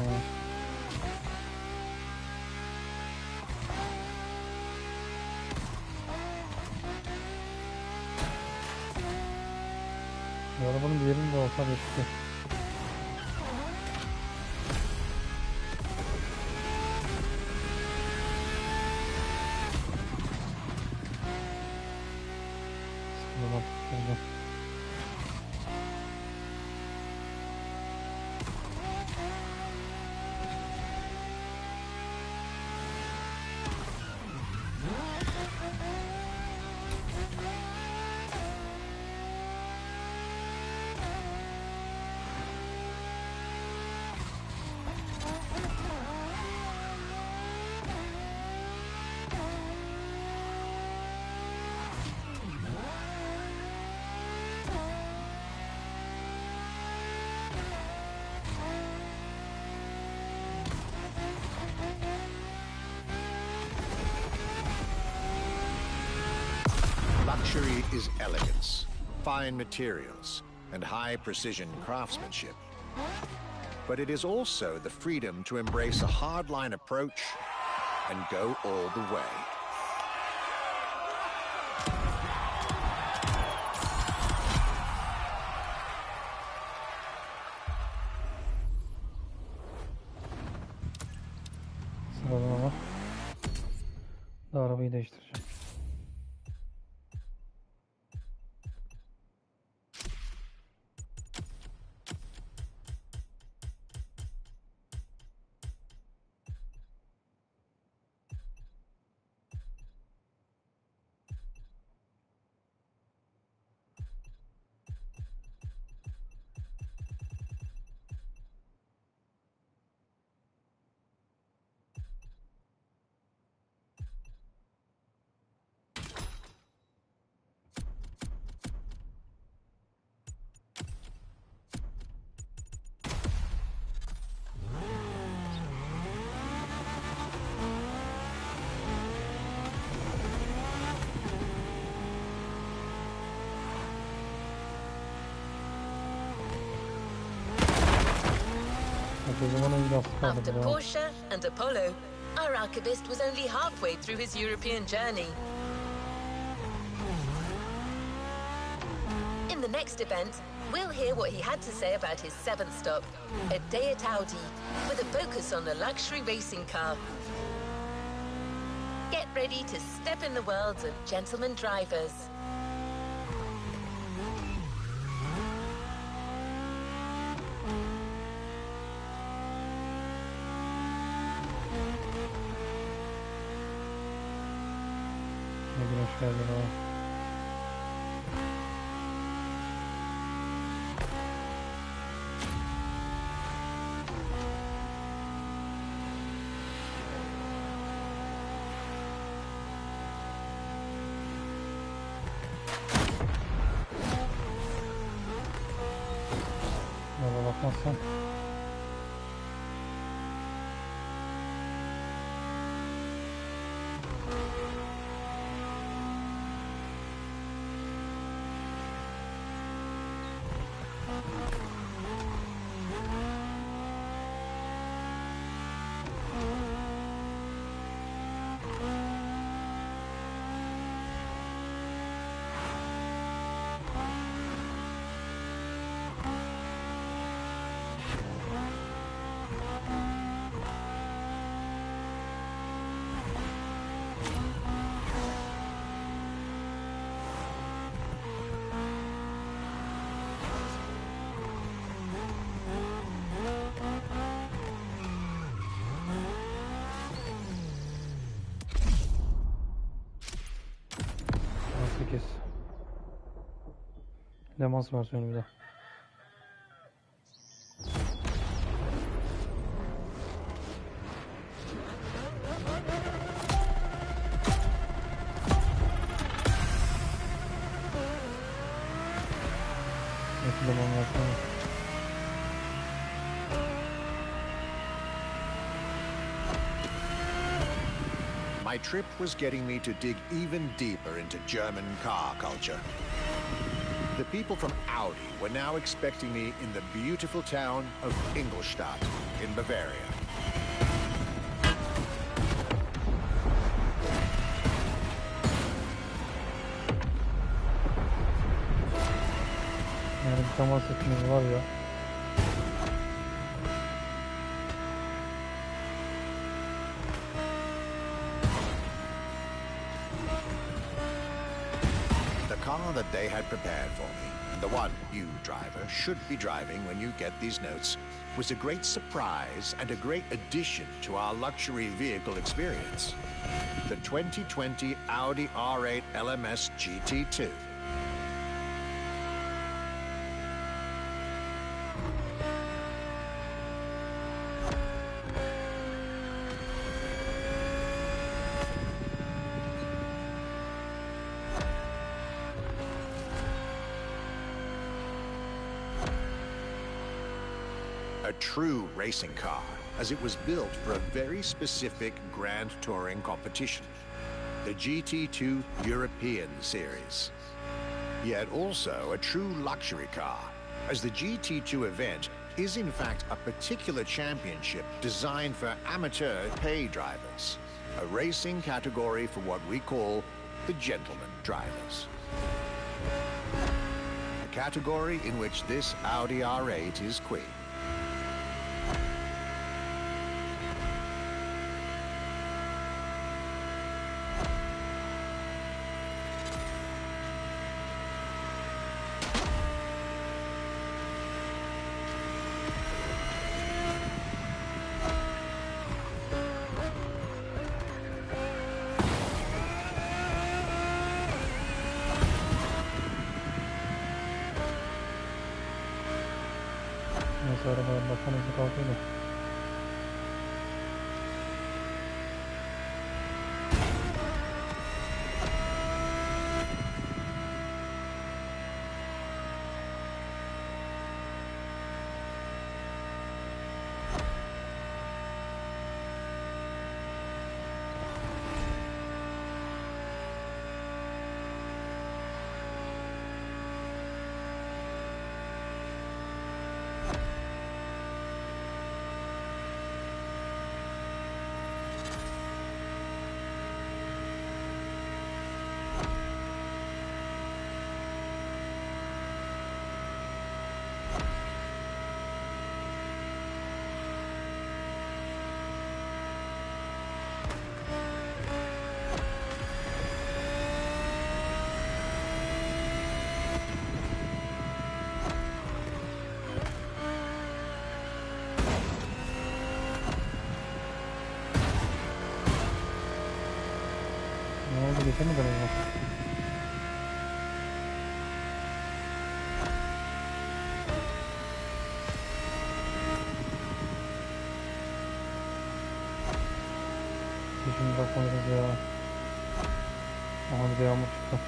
Bu arabanın bir yerinde olsa bitti. Luxury is elegance, fine materials, and high precision craftsmanship. But it is also the freedom to embrace a hardline approach and go all the way. Sıralama var. Da arabayı değiştireceğim. After Porsche and Apollo, our archivist was only halfway through his European journey. In the next event, we'll hear what he had to say about his seventh stop, a day at Audi, with a focus on the luxury racing car. Get ready to step in the worlds of gentlemen drivers. Hoş geldin abi. Yola bakmazsan. Le Mans versiyonu bir de. My trip was getting me to dig even deeper into German car culture. The people from Audi were now expecting me in the beautiful town of Ingolstadt in Bavaria. Yani bir temas etmemiz var ya. The car that they had prepared for me, and the one you, driver, should be driving when you get these notes, was a great surprise and a great addition to our luxury vehicle experience. The 2020 Audi R8 LMS GT2. A true racing car, as it was built for a very specific grand touring competition. the GT2 European series. Yet also a true luxury car, as the GT2 event is in fact a particular championship designed for amateur pay drivers, a racing category for what we call the gentleman drivers. A category in which this Audi R8 is queen. Neyse arabalar bakan hızlı kalkıyor da. Ne oldu, geçemedi mi? Şimdi bakmalıyız ya. Aha bir de yağmur çıktı.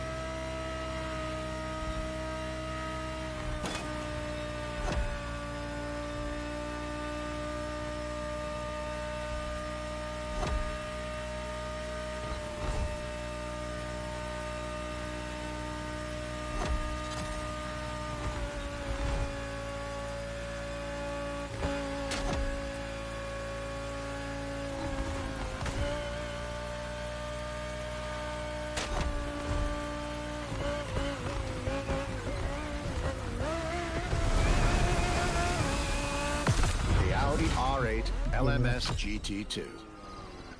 R8 LMS GT2,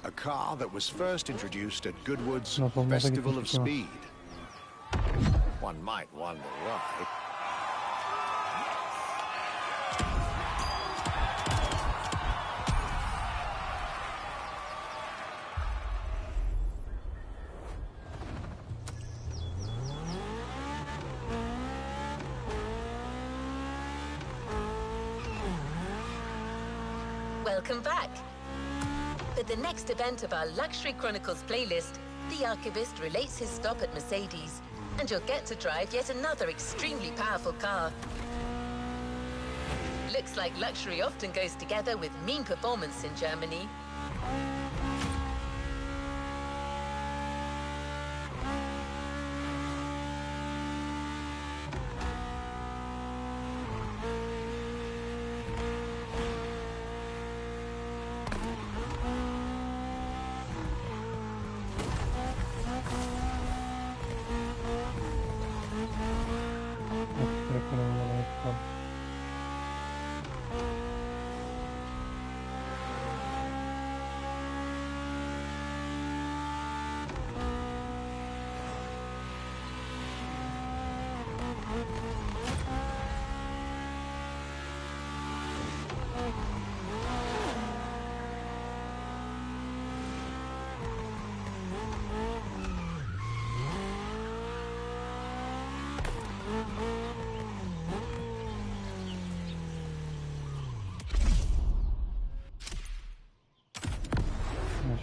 a car that was first introduced at Goodwood's Festival of Speed. One might wonder why. Welcome back. For the next event of our Luxury Chronicles playlist, the archivist relates his stop at Mercedes, and you'll get to drive yet another extremely powerful car. Looks like luxury often goes together with mean performance in Germany.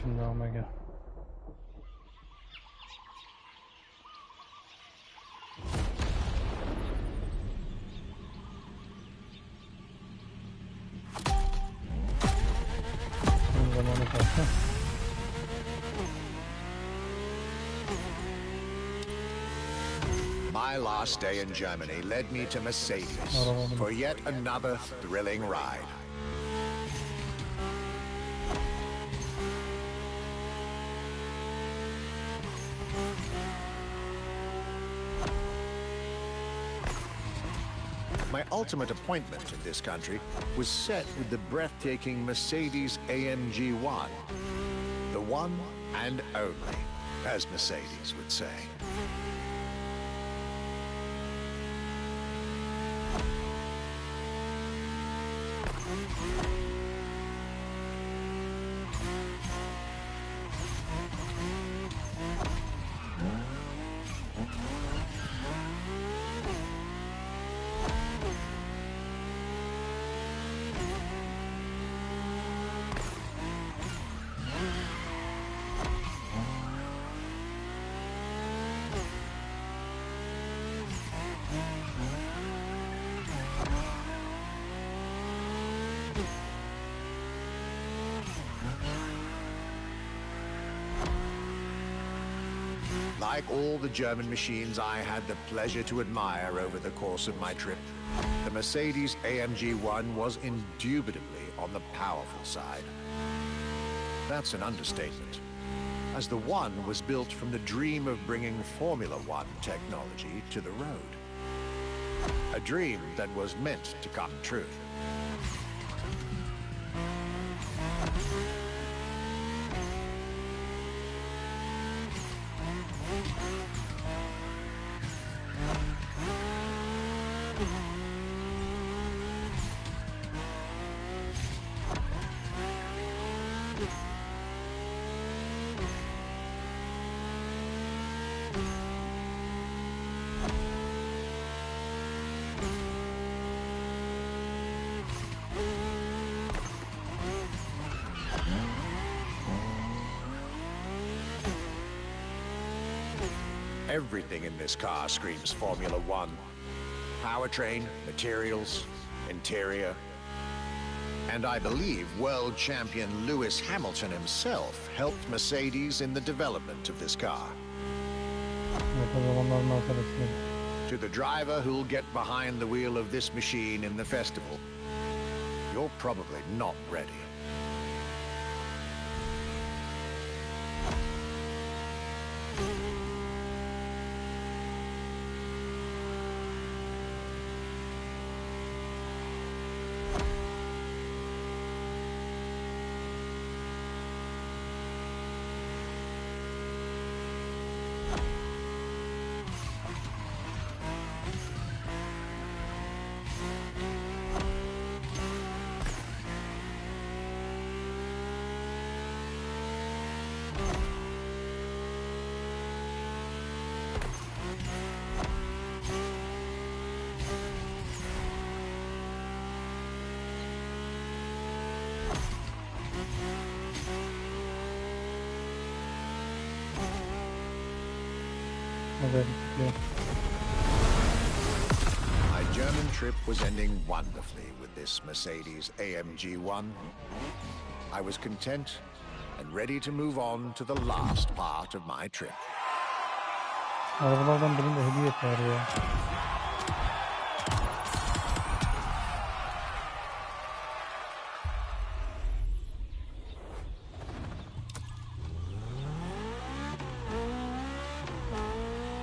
Şimdi Omega. Zamanı kalktı. My last day in Germany led me to Mercedes for yet another thrilling ride. My ultimate appointment in this country was set with the breathtaking Mercedes AMG 1. The one and only, as Mercedes would say. Like all the German machines I had the pleasure to admire over the course of my trip, the Mercedes AMG 1 was indubitably on the powerful side. That's an understatement, as the One was built from the dream of bringing Formula One technology to the road. A dream that was meant to come true. Everything in this car screams Formula One. Powertrain, materials, interior. And I believe world champion Lewis Hamilton himself helped Mercedes in the development of this car. To the driver who'll get behind the wheel of this machine in the festival, you're probably not ready. My German trip was ending wonderfully with this Mercedes AMG 1. I was content and ready to move on to the last part of my trip. Arabalardan birinde hediye var ya.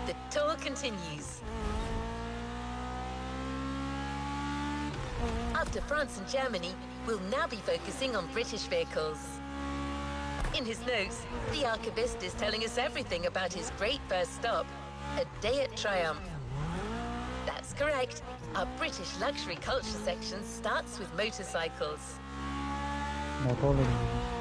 The tour continues. After France and Germany, we'll now be focusing on British vehicles. In his notes, the archivist is telling us everything about his great first stop, a day at Triumph. That's correct. Our British luxury culture section starts with motorcycles. Motorla gidiyor.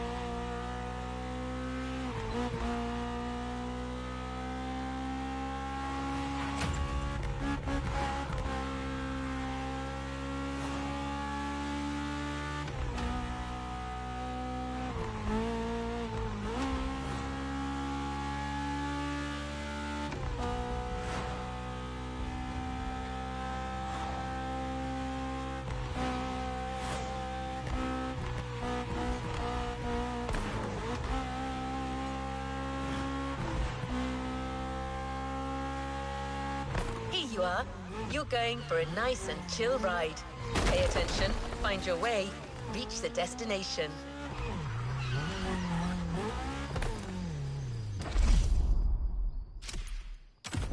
you are, you're going for a nice and chill ride. Pay attention, find your way, reach the destination.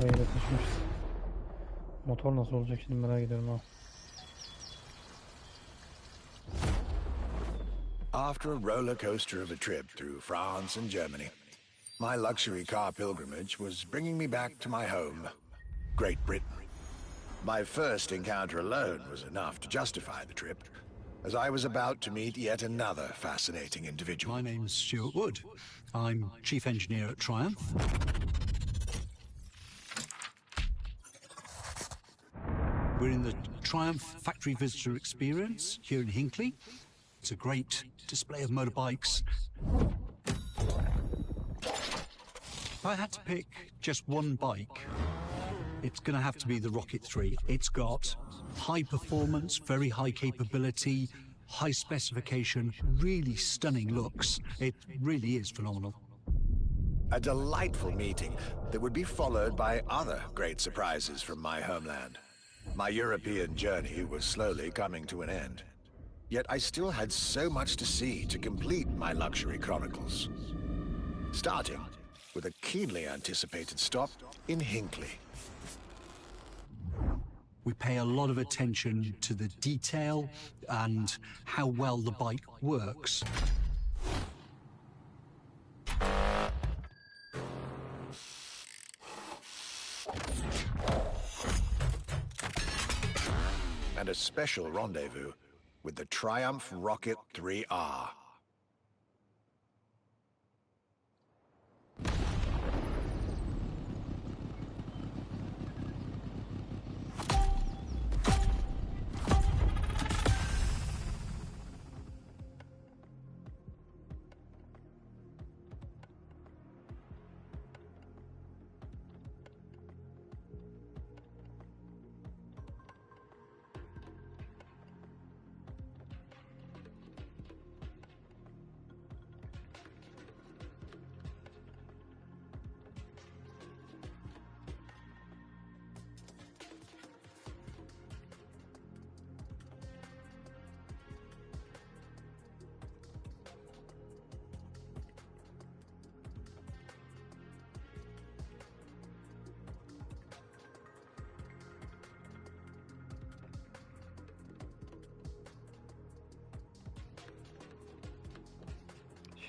Hayır, yetişmiş. Motor nasıl olacak şimdi merak ediyorum ha. After a roller coaster of a trip through France and Germany, my luxury car pilgrimage was bringing me back to my home, Great Britain. My first encounter alone was enough to justify the trip, as I was about to meet yet another fascinating individual. My name's Stuart Wood. I'm Chief Engineer at Triumph. We're in the Triumph Factory Visitor Experience here in Hinckley. It's a great display of motorbikes. If I had to pick just one bike, it's going to have to be the Rocket 3. It's got high performance, very high capability, high specification, really stunning looks. It really is phenomenal. A delightful meeting that would be followed by other great surprises from my homeland. My European journey was slowly coming to an end. Yet I still had so much to see to complete my luxury chronicles. Starting with a keenly anticipated stop in Hinckley. We pay a lot of attention to the detail and how well the bike works. And a special rendezvous with the Triumph Rocket 3R.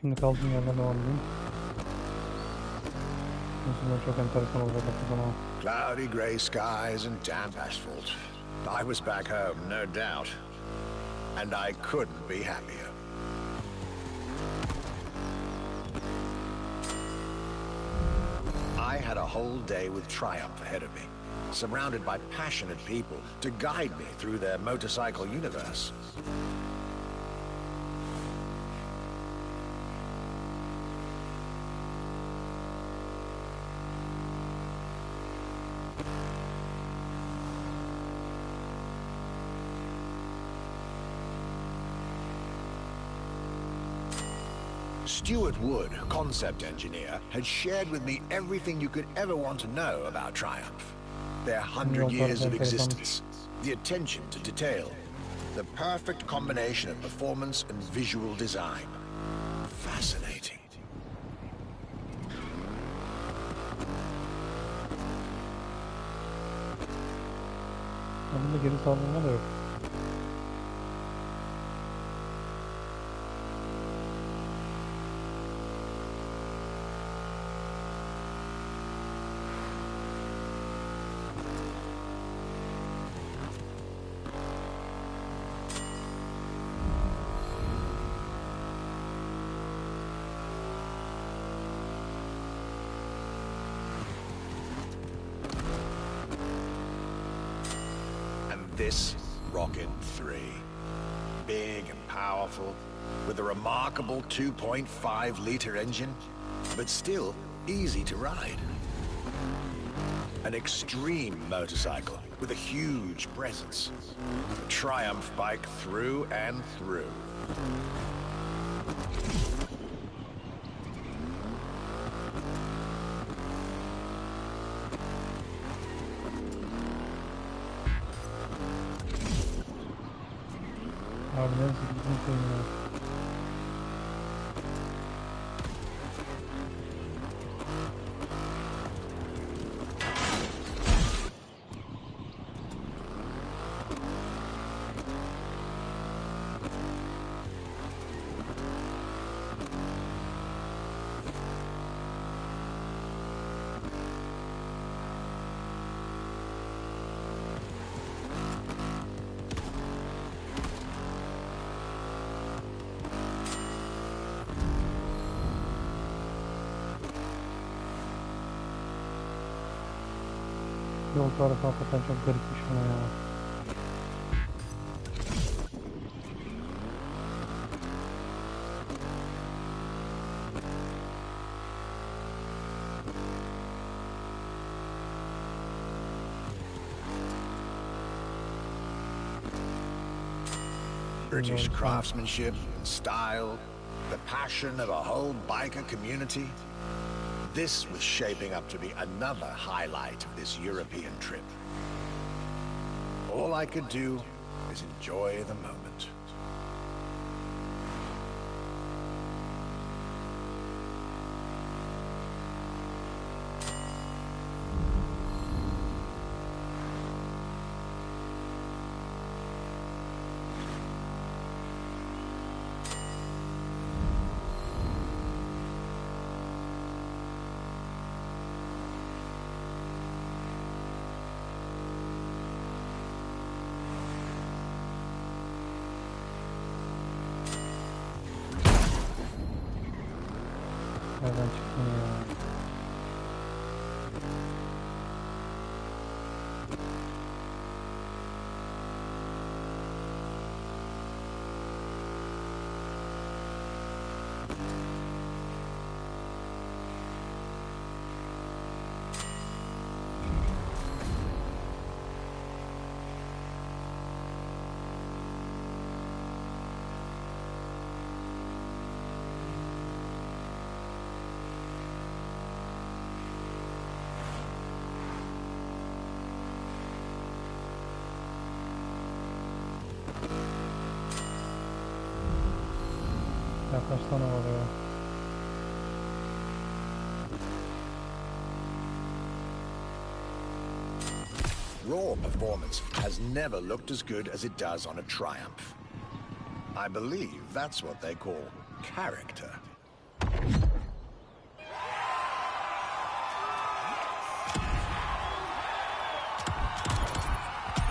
Şimdi kaldığım yerden devam edeyim. Mesela çok enteresan olacak bu zaman. Cloudy grey skies and damp asphalt. I was back home, no doubt. And I couldn't be happier. I had a whole day with Triumph ahead of me, surrounded by passionate people to guide me through their motorcycle universe. Stuart Wood, concept engineer, had shared with me everything you could ever want to know about Triumph. Their 100 years of existence, the attention to detail, the perfect combination of performance and visual design. Fascinating. Bunda geri saldırma da yok. This Rocket 3, big and powerful, with a remarkable 2.5-liter engine, but still easy to ride. An extreme motorcycle with a huge presence. A Triumph bike through and through. Abi neyse gittim koyayım ya. Yol tarifi hakikaten çok garipmiş buna ya. British craftsmanship and style, the passion of a whole biker community. This was shaping up to be another highlight of this European trip. All I could do is enjoy the moment. Nereden çıktın ya? Ya kaç tane var ya? Raw performance has never looked as good as it does on a Triumph. I believe that's what they call character.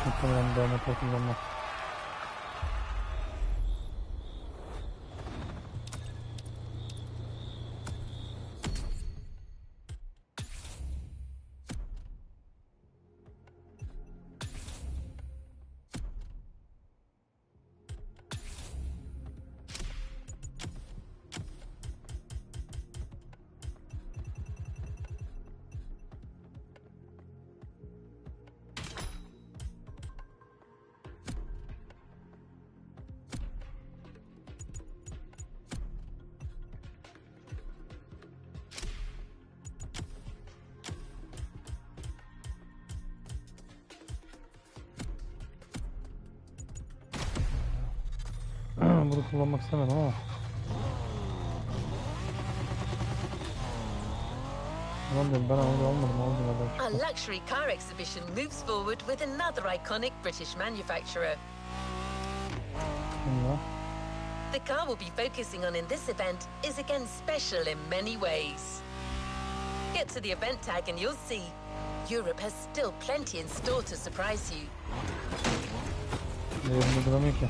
Muhtemelen daha motor kullanmam. Bunu kullanmak istemedim ama. Tamam dedim, ben onu almadım. Our luxury car exhibition moves forward with another iconic British manufacturer. Ya. The car we'll be focusing on in this event is again special in many ways. Get to the event tag and you'll see Europe has still plenty in store to surprise you. Yerimde duramıyor ki.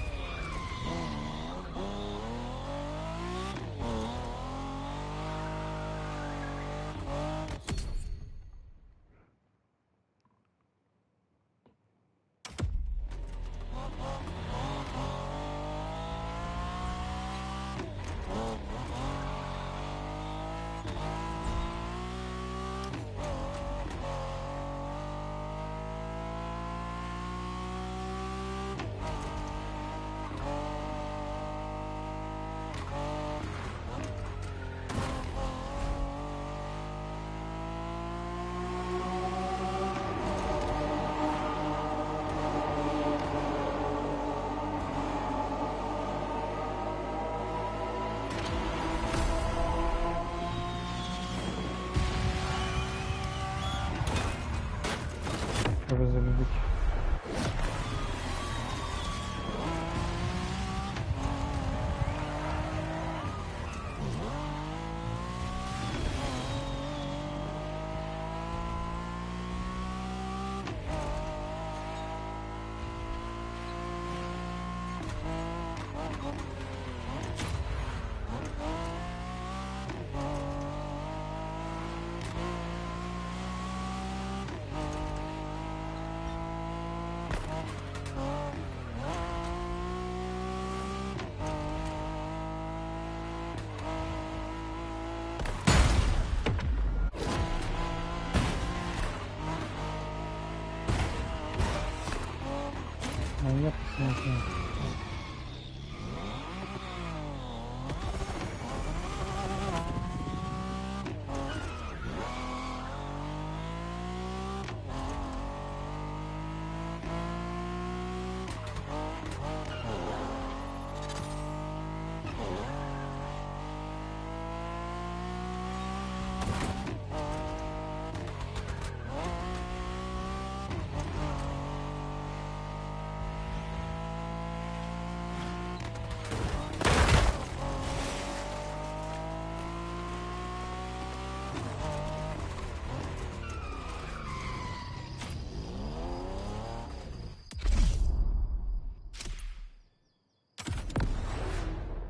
Manyak mısın sen?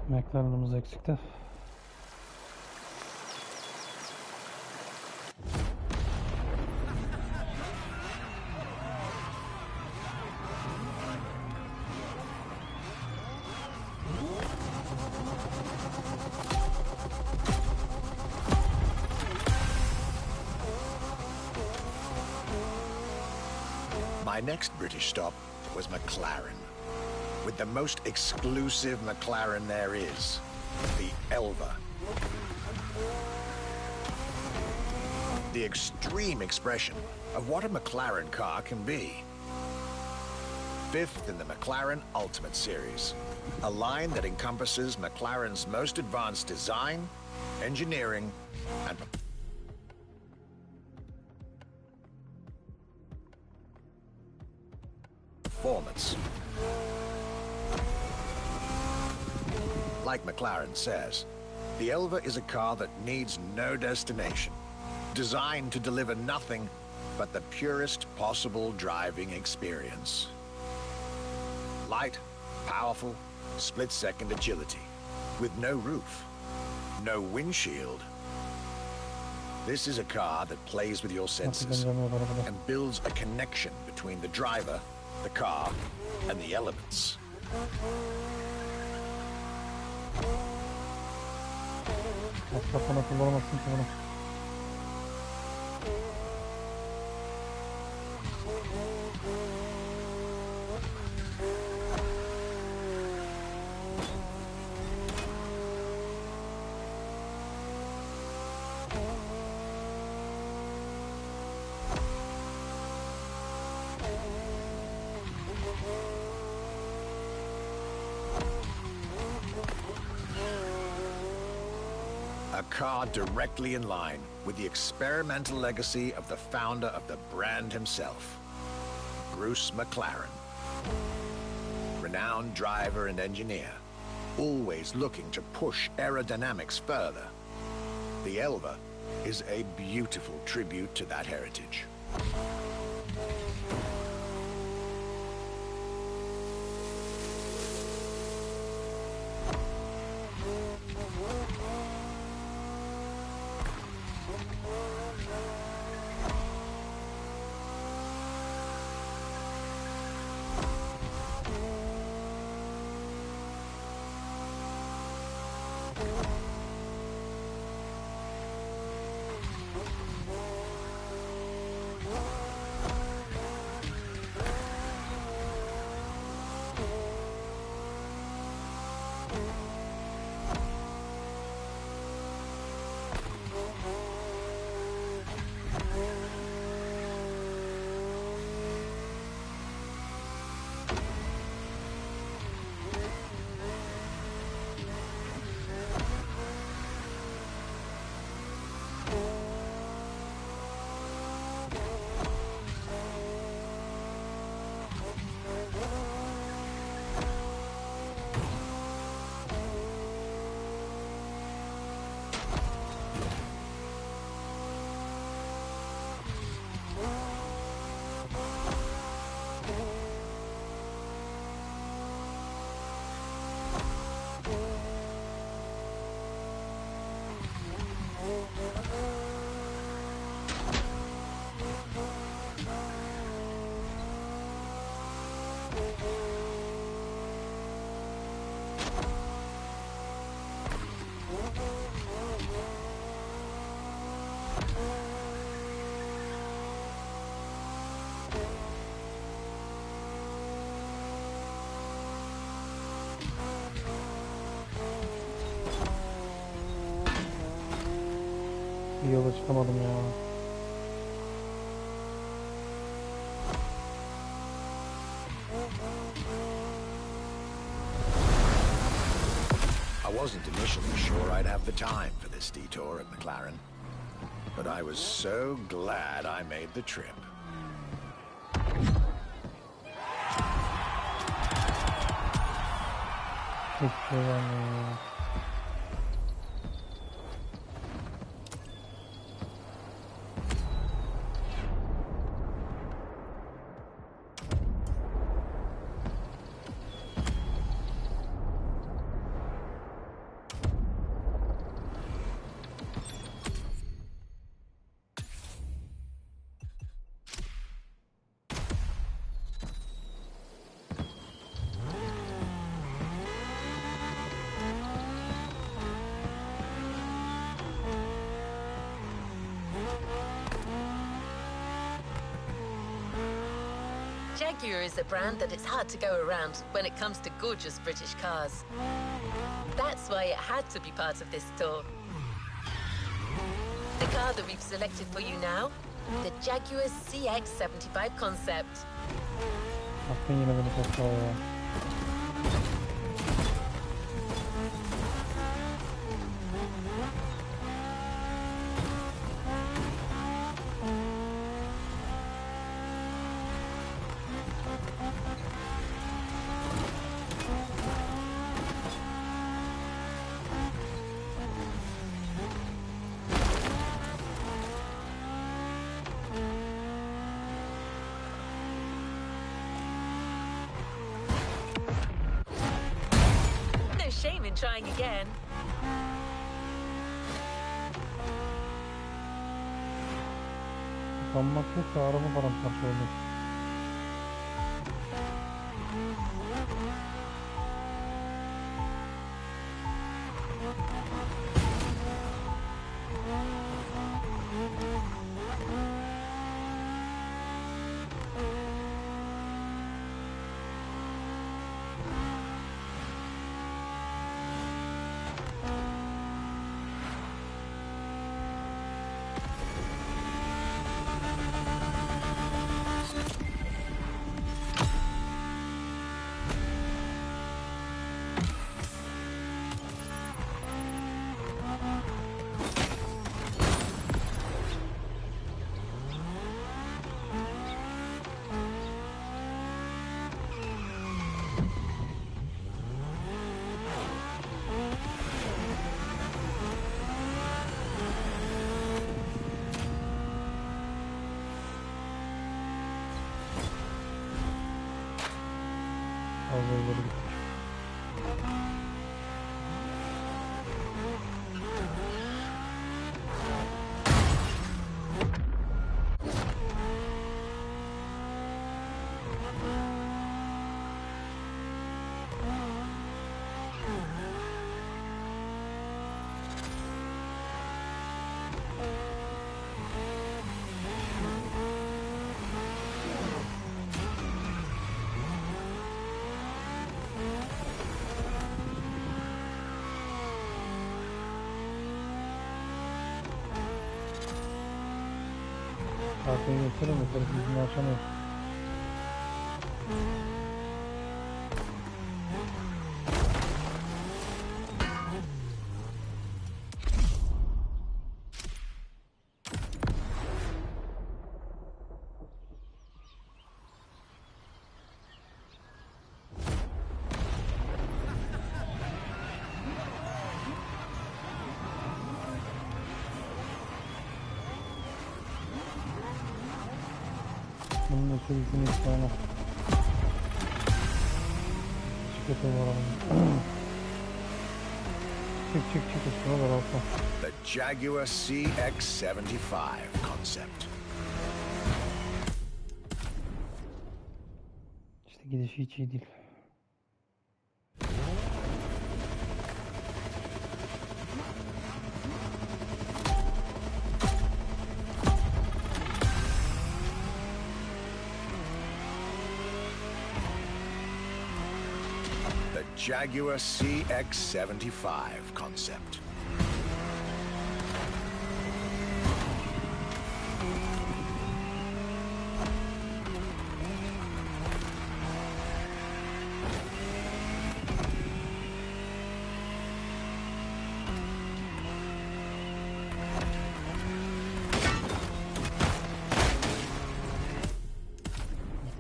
McLaren'ımız eksikti. My next British stop was McLaren, with the most exclusive McLaren there is, the Elva. The extreme expression of what a McLaren car can be. Fifth in the McLaren Ultimate Series, a line that encompasses McLaren's most advanced design, engineering, and performance. Like McLaren says, the Elva is a car that needs no destination, designed to deliver nothing but the purest possible driving experience. Light, powerful, split-second agility, with no roof, no windshield. This is a car that plays with your senses and builds a connection between the driver, the car, and the elements. Kafana kullanamazsın ki bunu. A car directly in line with the experimental legacy of the founder of the brand himself, Bruce McLaren. Renowned driver and engineer, always looking to push aerodynamics further. The Elva is a beautiful tribute to that heritage. Bir yola çıkamadım ya. I wasn't initially sure I'd have the time for this detour at McLaren, but I was so glad I made the trip. Hiçbir şey gelmiyor ya. Jaguar is a brand that it's hard to go around when it comes to gorgeous British cars. That's why it had to be part of this tour. The car that we've selected for you now, the Jaguar CX-75 concept. Aklın yine beni topladı ya. No shame in trying again. Utanmak yok da araba paramparça olmuş. Fazla ileri gittik. Arkayı gösterir mi? Telefonu açamıyor. Bunun da sürüsünü isteyene. Çıkıtı var abi. Çık üstüne ver altta. The Jaguar CX-75 concept. İşte gidişi hiç iyi değil. Jaguar CX-75 concept.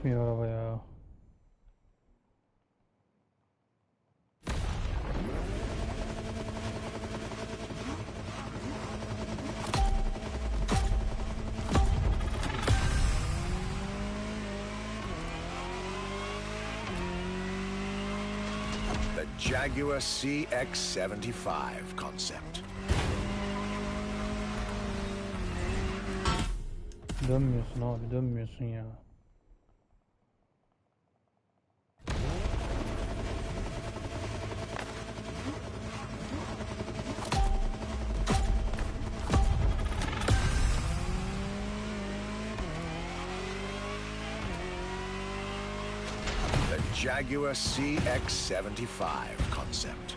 gitmiyor araba ya. The Jaguar CX-75 concept. Dönmüyorsun abi, dönmüyorsun ya. The Jaguar CX-75 concept.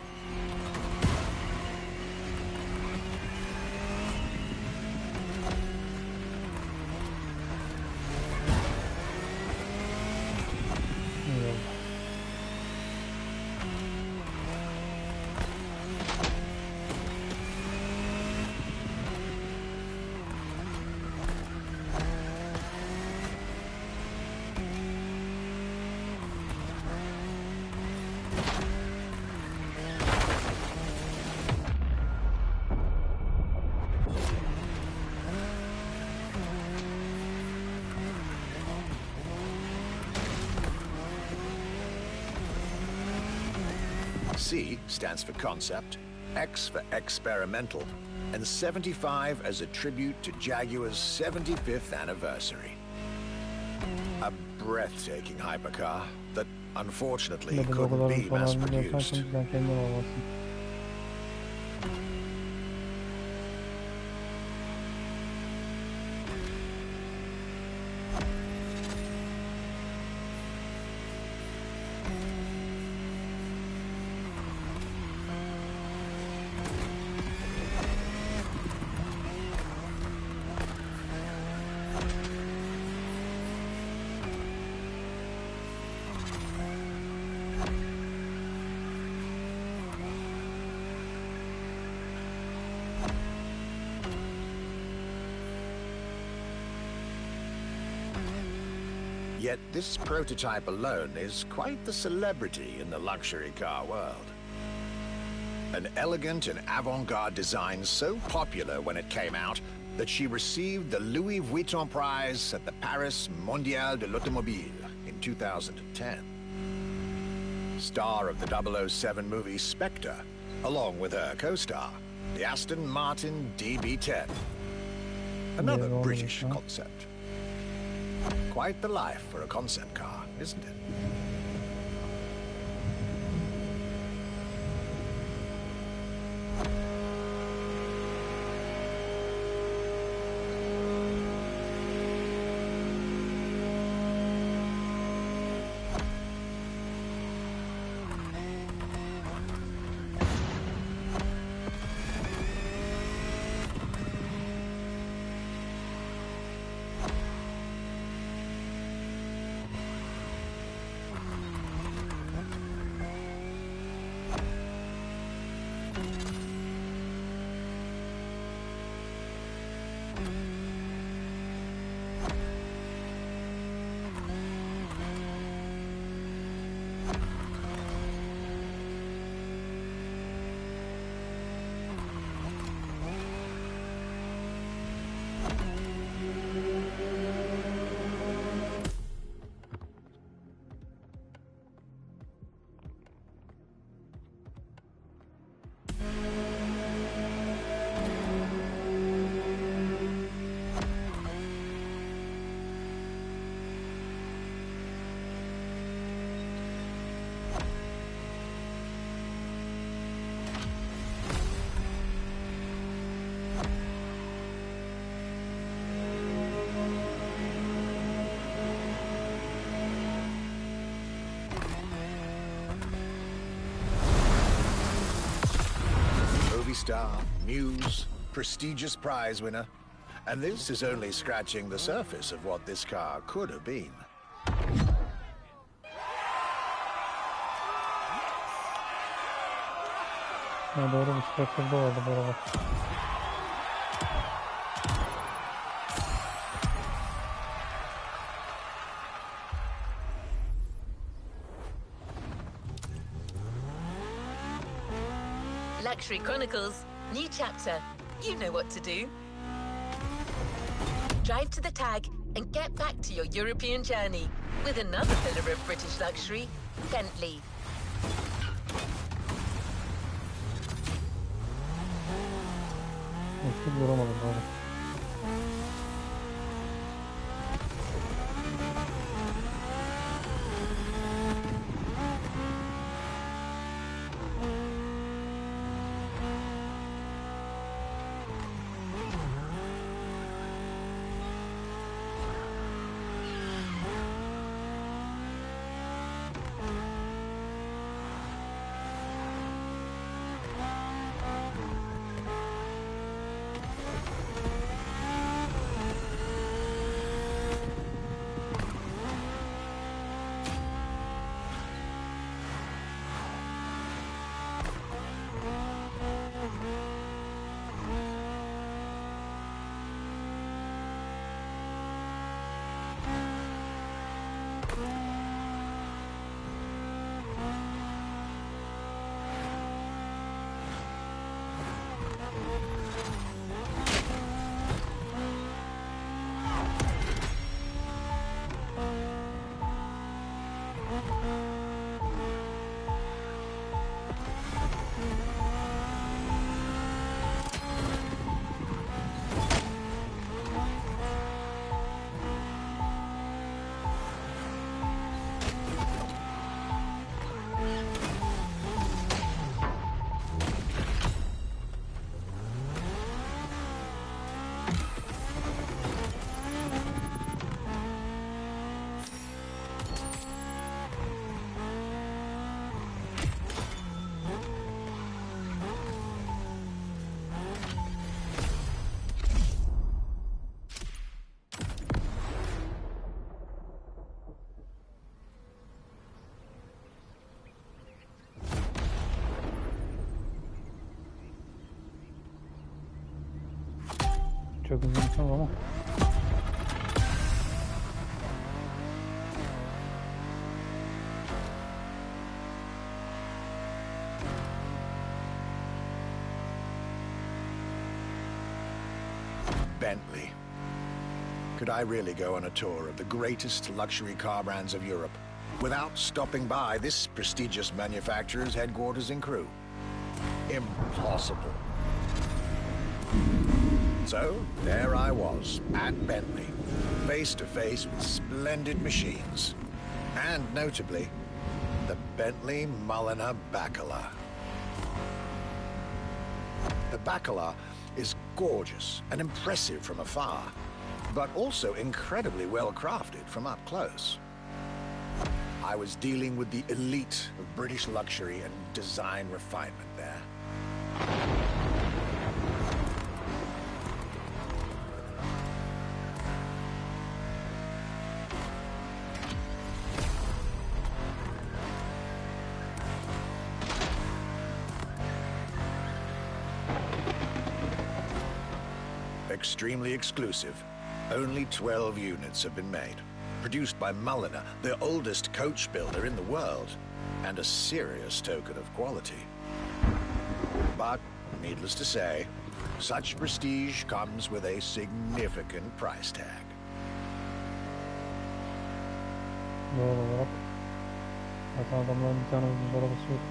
C stands for concept, X for experimental, and 75 as a tribute to Jaguar's 75th anniversary. A breathtaking hypercar that unfortunately couldn't be mass-produced. Yet this prototype alone is quite the celebrity in the luxury car world. An elegant and avant-garde design so popular when it came out that she received the Louis Vuitton Prize at the Paris Mondial de l'Automobile in 2010. Star of the 007 movie Spectre, along with her co-star, the Aston Martin DB10. Another British concept. Quite the life for a concept car, isn't it? Star, muse, prestigious prize winner. And this is only scratching the surface of what this car could have been. Ya doğru, bir Spectre'da vardı bu araba. Luxury Chronicles. New chapter. You know what to do. Drive to the tag and get back to your European journey with another pillar of British luxury, Bentley. Nasıl yoramadım abi. Çok üzüldüm ama. Bentley. Could I really go on a tour of the greatest luxury car brands of Europe without stopping by this prestigious manufacturer's headquarters and crew? Impossible. So, there I was, at Bentley, face to face with splendid machines. And notably, the Bentley Mulliner Bakalum. The Bakalum is gorgeous and impressive from afar, but also incredibly well crafted from up close. I was dealing with the elite of British luxury and design refinement there. Extremely exclusive. Only 12 units have been made. Produced by Mulliner, the oldest coach builder in the world, and a serious token of quality. But, needless to say, such prestige comes with a significant price tag. Doğal olarak. Zaten adamların bir tane ucuz arabası yok.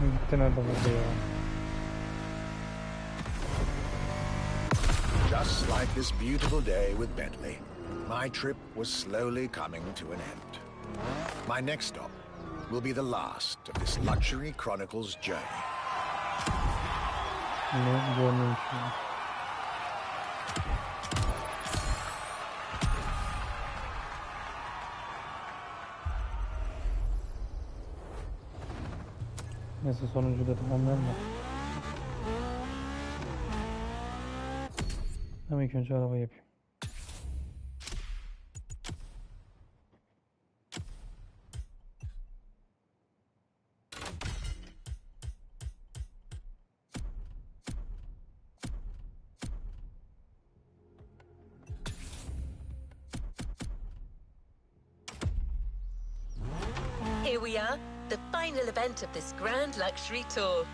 Gitti nerede burada ya? Just like this beautiful day with Bentley, my trip was slowly coming to an end. My next stop will be the last of this Luxury Chronicles journey. Ne görmemiş ya. Neyse sonuncu dedim anlayalım mı? Ama ilk önce araba yapayım. Here we are, the final event of this grand luxury tour.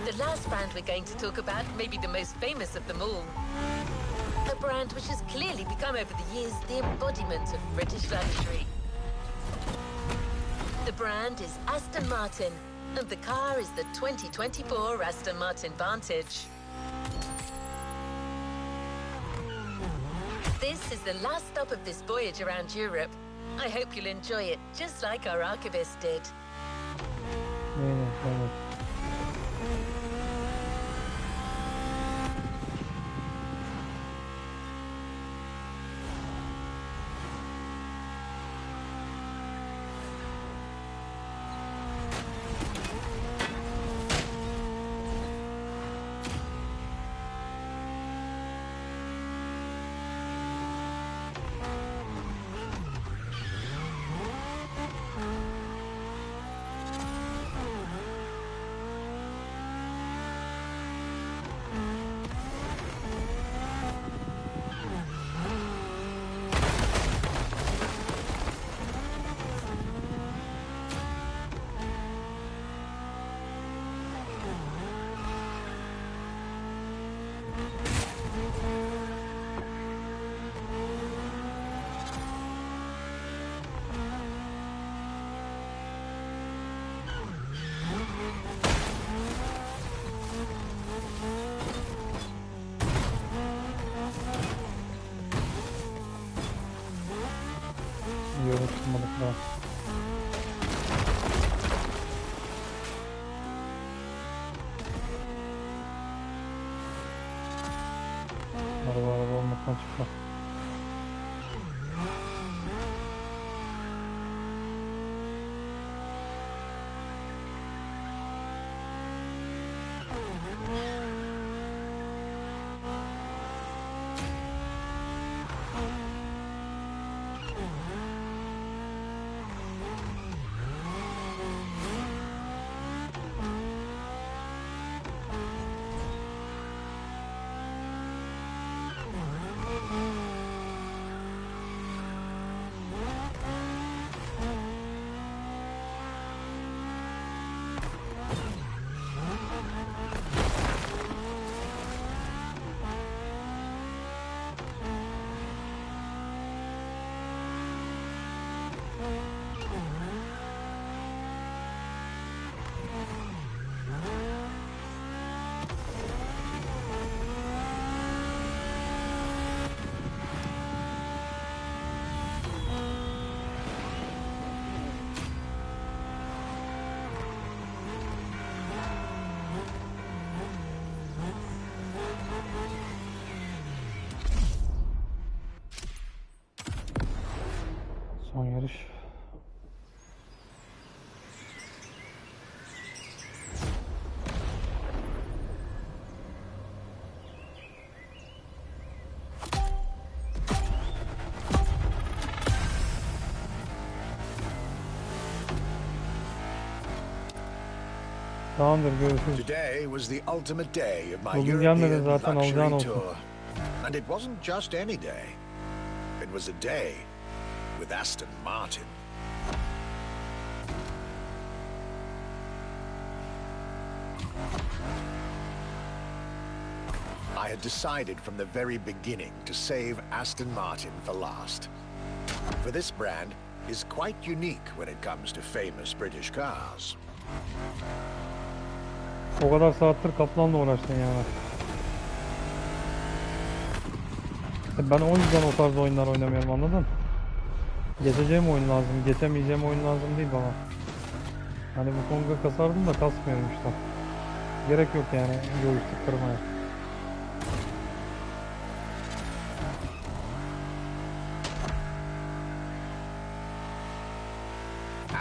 The last brand we're going to talk about may be the most famous of them all. A brand which has clearly become over the years the embodiment of British luxury. The brand is Aston Martin, and the car is the 2024 Aston Martin Vantage. This is the last stop of this voyage around Europe. I hope you'll enjoy it, just like our archivist did. Evet. Yola çıkmadık daha. Araba olmaktan çıkma. Tamamdır, görüşürüz. Today was the ultimate day of my Bugün gelmedin European zaten, alacağın luxury olsun. tour. And it wasn't just any day. It was a day with Aston Martin. I had decided from the very beginning to save Aston Martin for last. For this brand is quite unique when it comes to famous British cars. O kadar saattir kaplanla uğraştın yani. Ben o yüzden o tarz oyunlar oynamıyorum, anladın? Geçeceğim oyun lazım, geçemeyeceğim oyun lazım değil bana. Hani bu konuda kasardım da kasmıyorum işte. Gerek yok yani joystick kırmaya.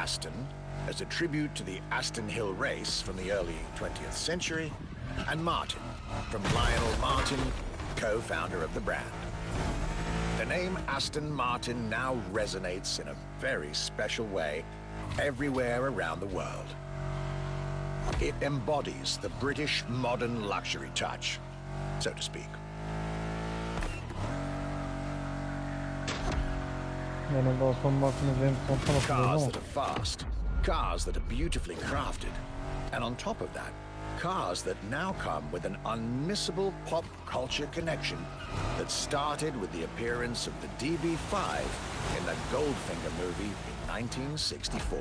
Aston, as a tribute to the Aston Hill race from the early 20th century, and Martin, from Lionel Martin, co-founder of the brand. The name Aston Martin now resonates in a very special way everywhere around the world. It embodies the British modern luxury touch, so to speak. Cars that are fast, cars that are beautifully crafted, and on top of that, cars that now come with an unmissable pop culture connection that started with the appearance of the DB5 in the Goldfinger movie in 1964.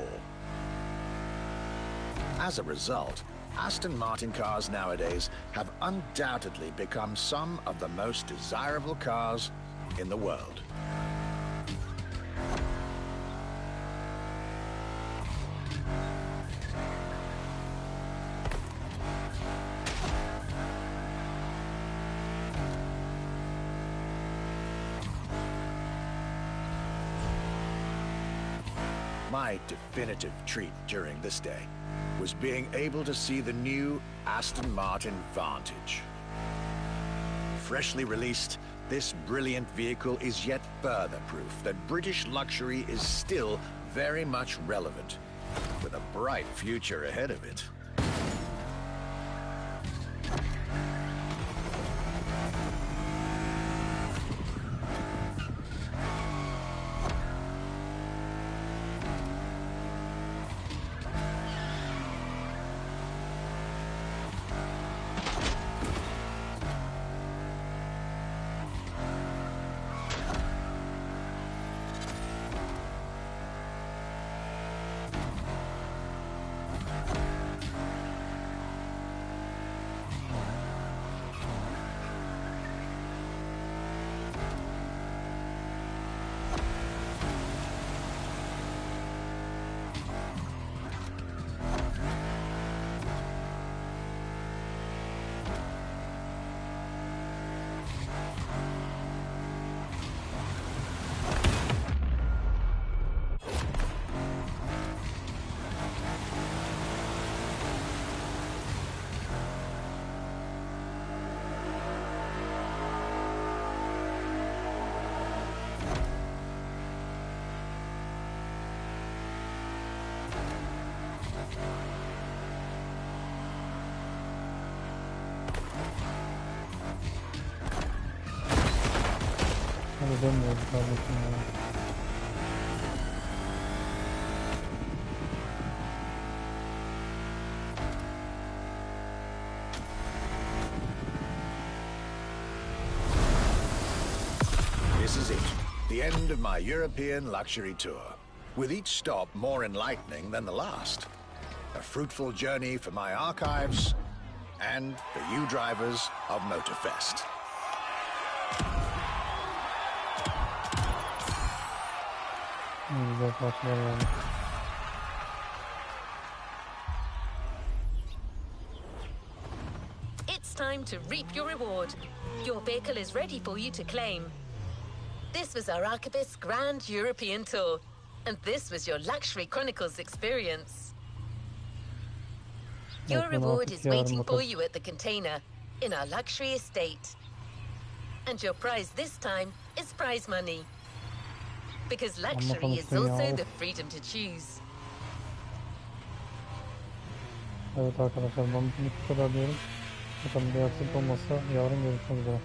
As a result, Aston Martin cars nowadays have undoubtedly become some of the most desirable cars in the world. My definitive treat during this day was being able to see the new Aston Martin Vantage. Freshly released, this brilliant vehicle is yet further proof that British luxury is still very much relevant, with a bright future ahead of it. This is it, the end of my European luxury tour, with each stop more enlightening than the last. A fruitful journey for my archives and for you drivers of Motorfest. It's time to reap your reward. Your vehicle is ready for you to claim. This was our Archibald's Grand European Tour, and this was your Luxury Chronicles experience. Your reward is waiting for you at the container in our luxury estate. And your prize this time is prize money. Because luxury is also the freedom to choose. Evet arkadaşlar, ben bugün bu kadar diyorum. Bakalım bir aksilik olmazsa yarın görüşmek üzere.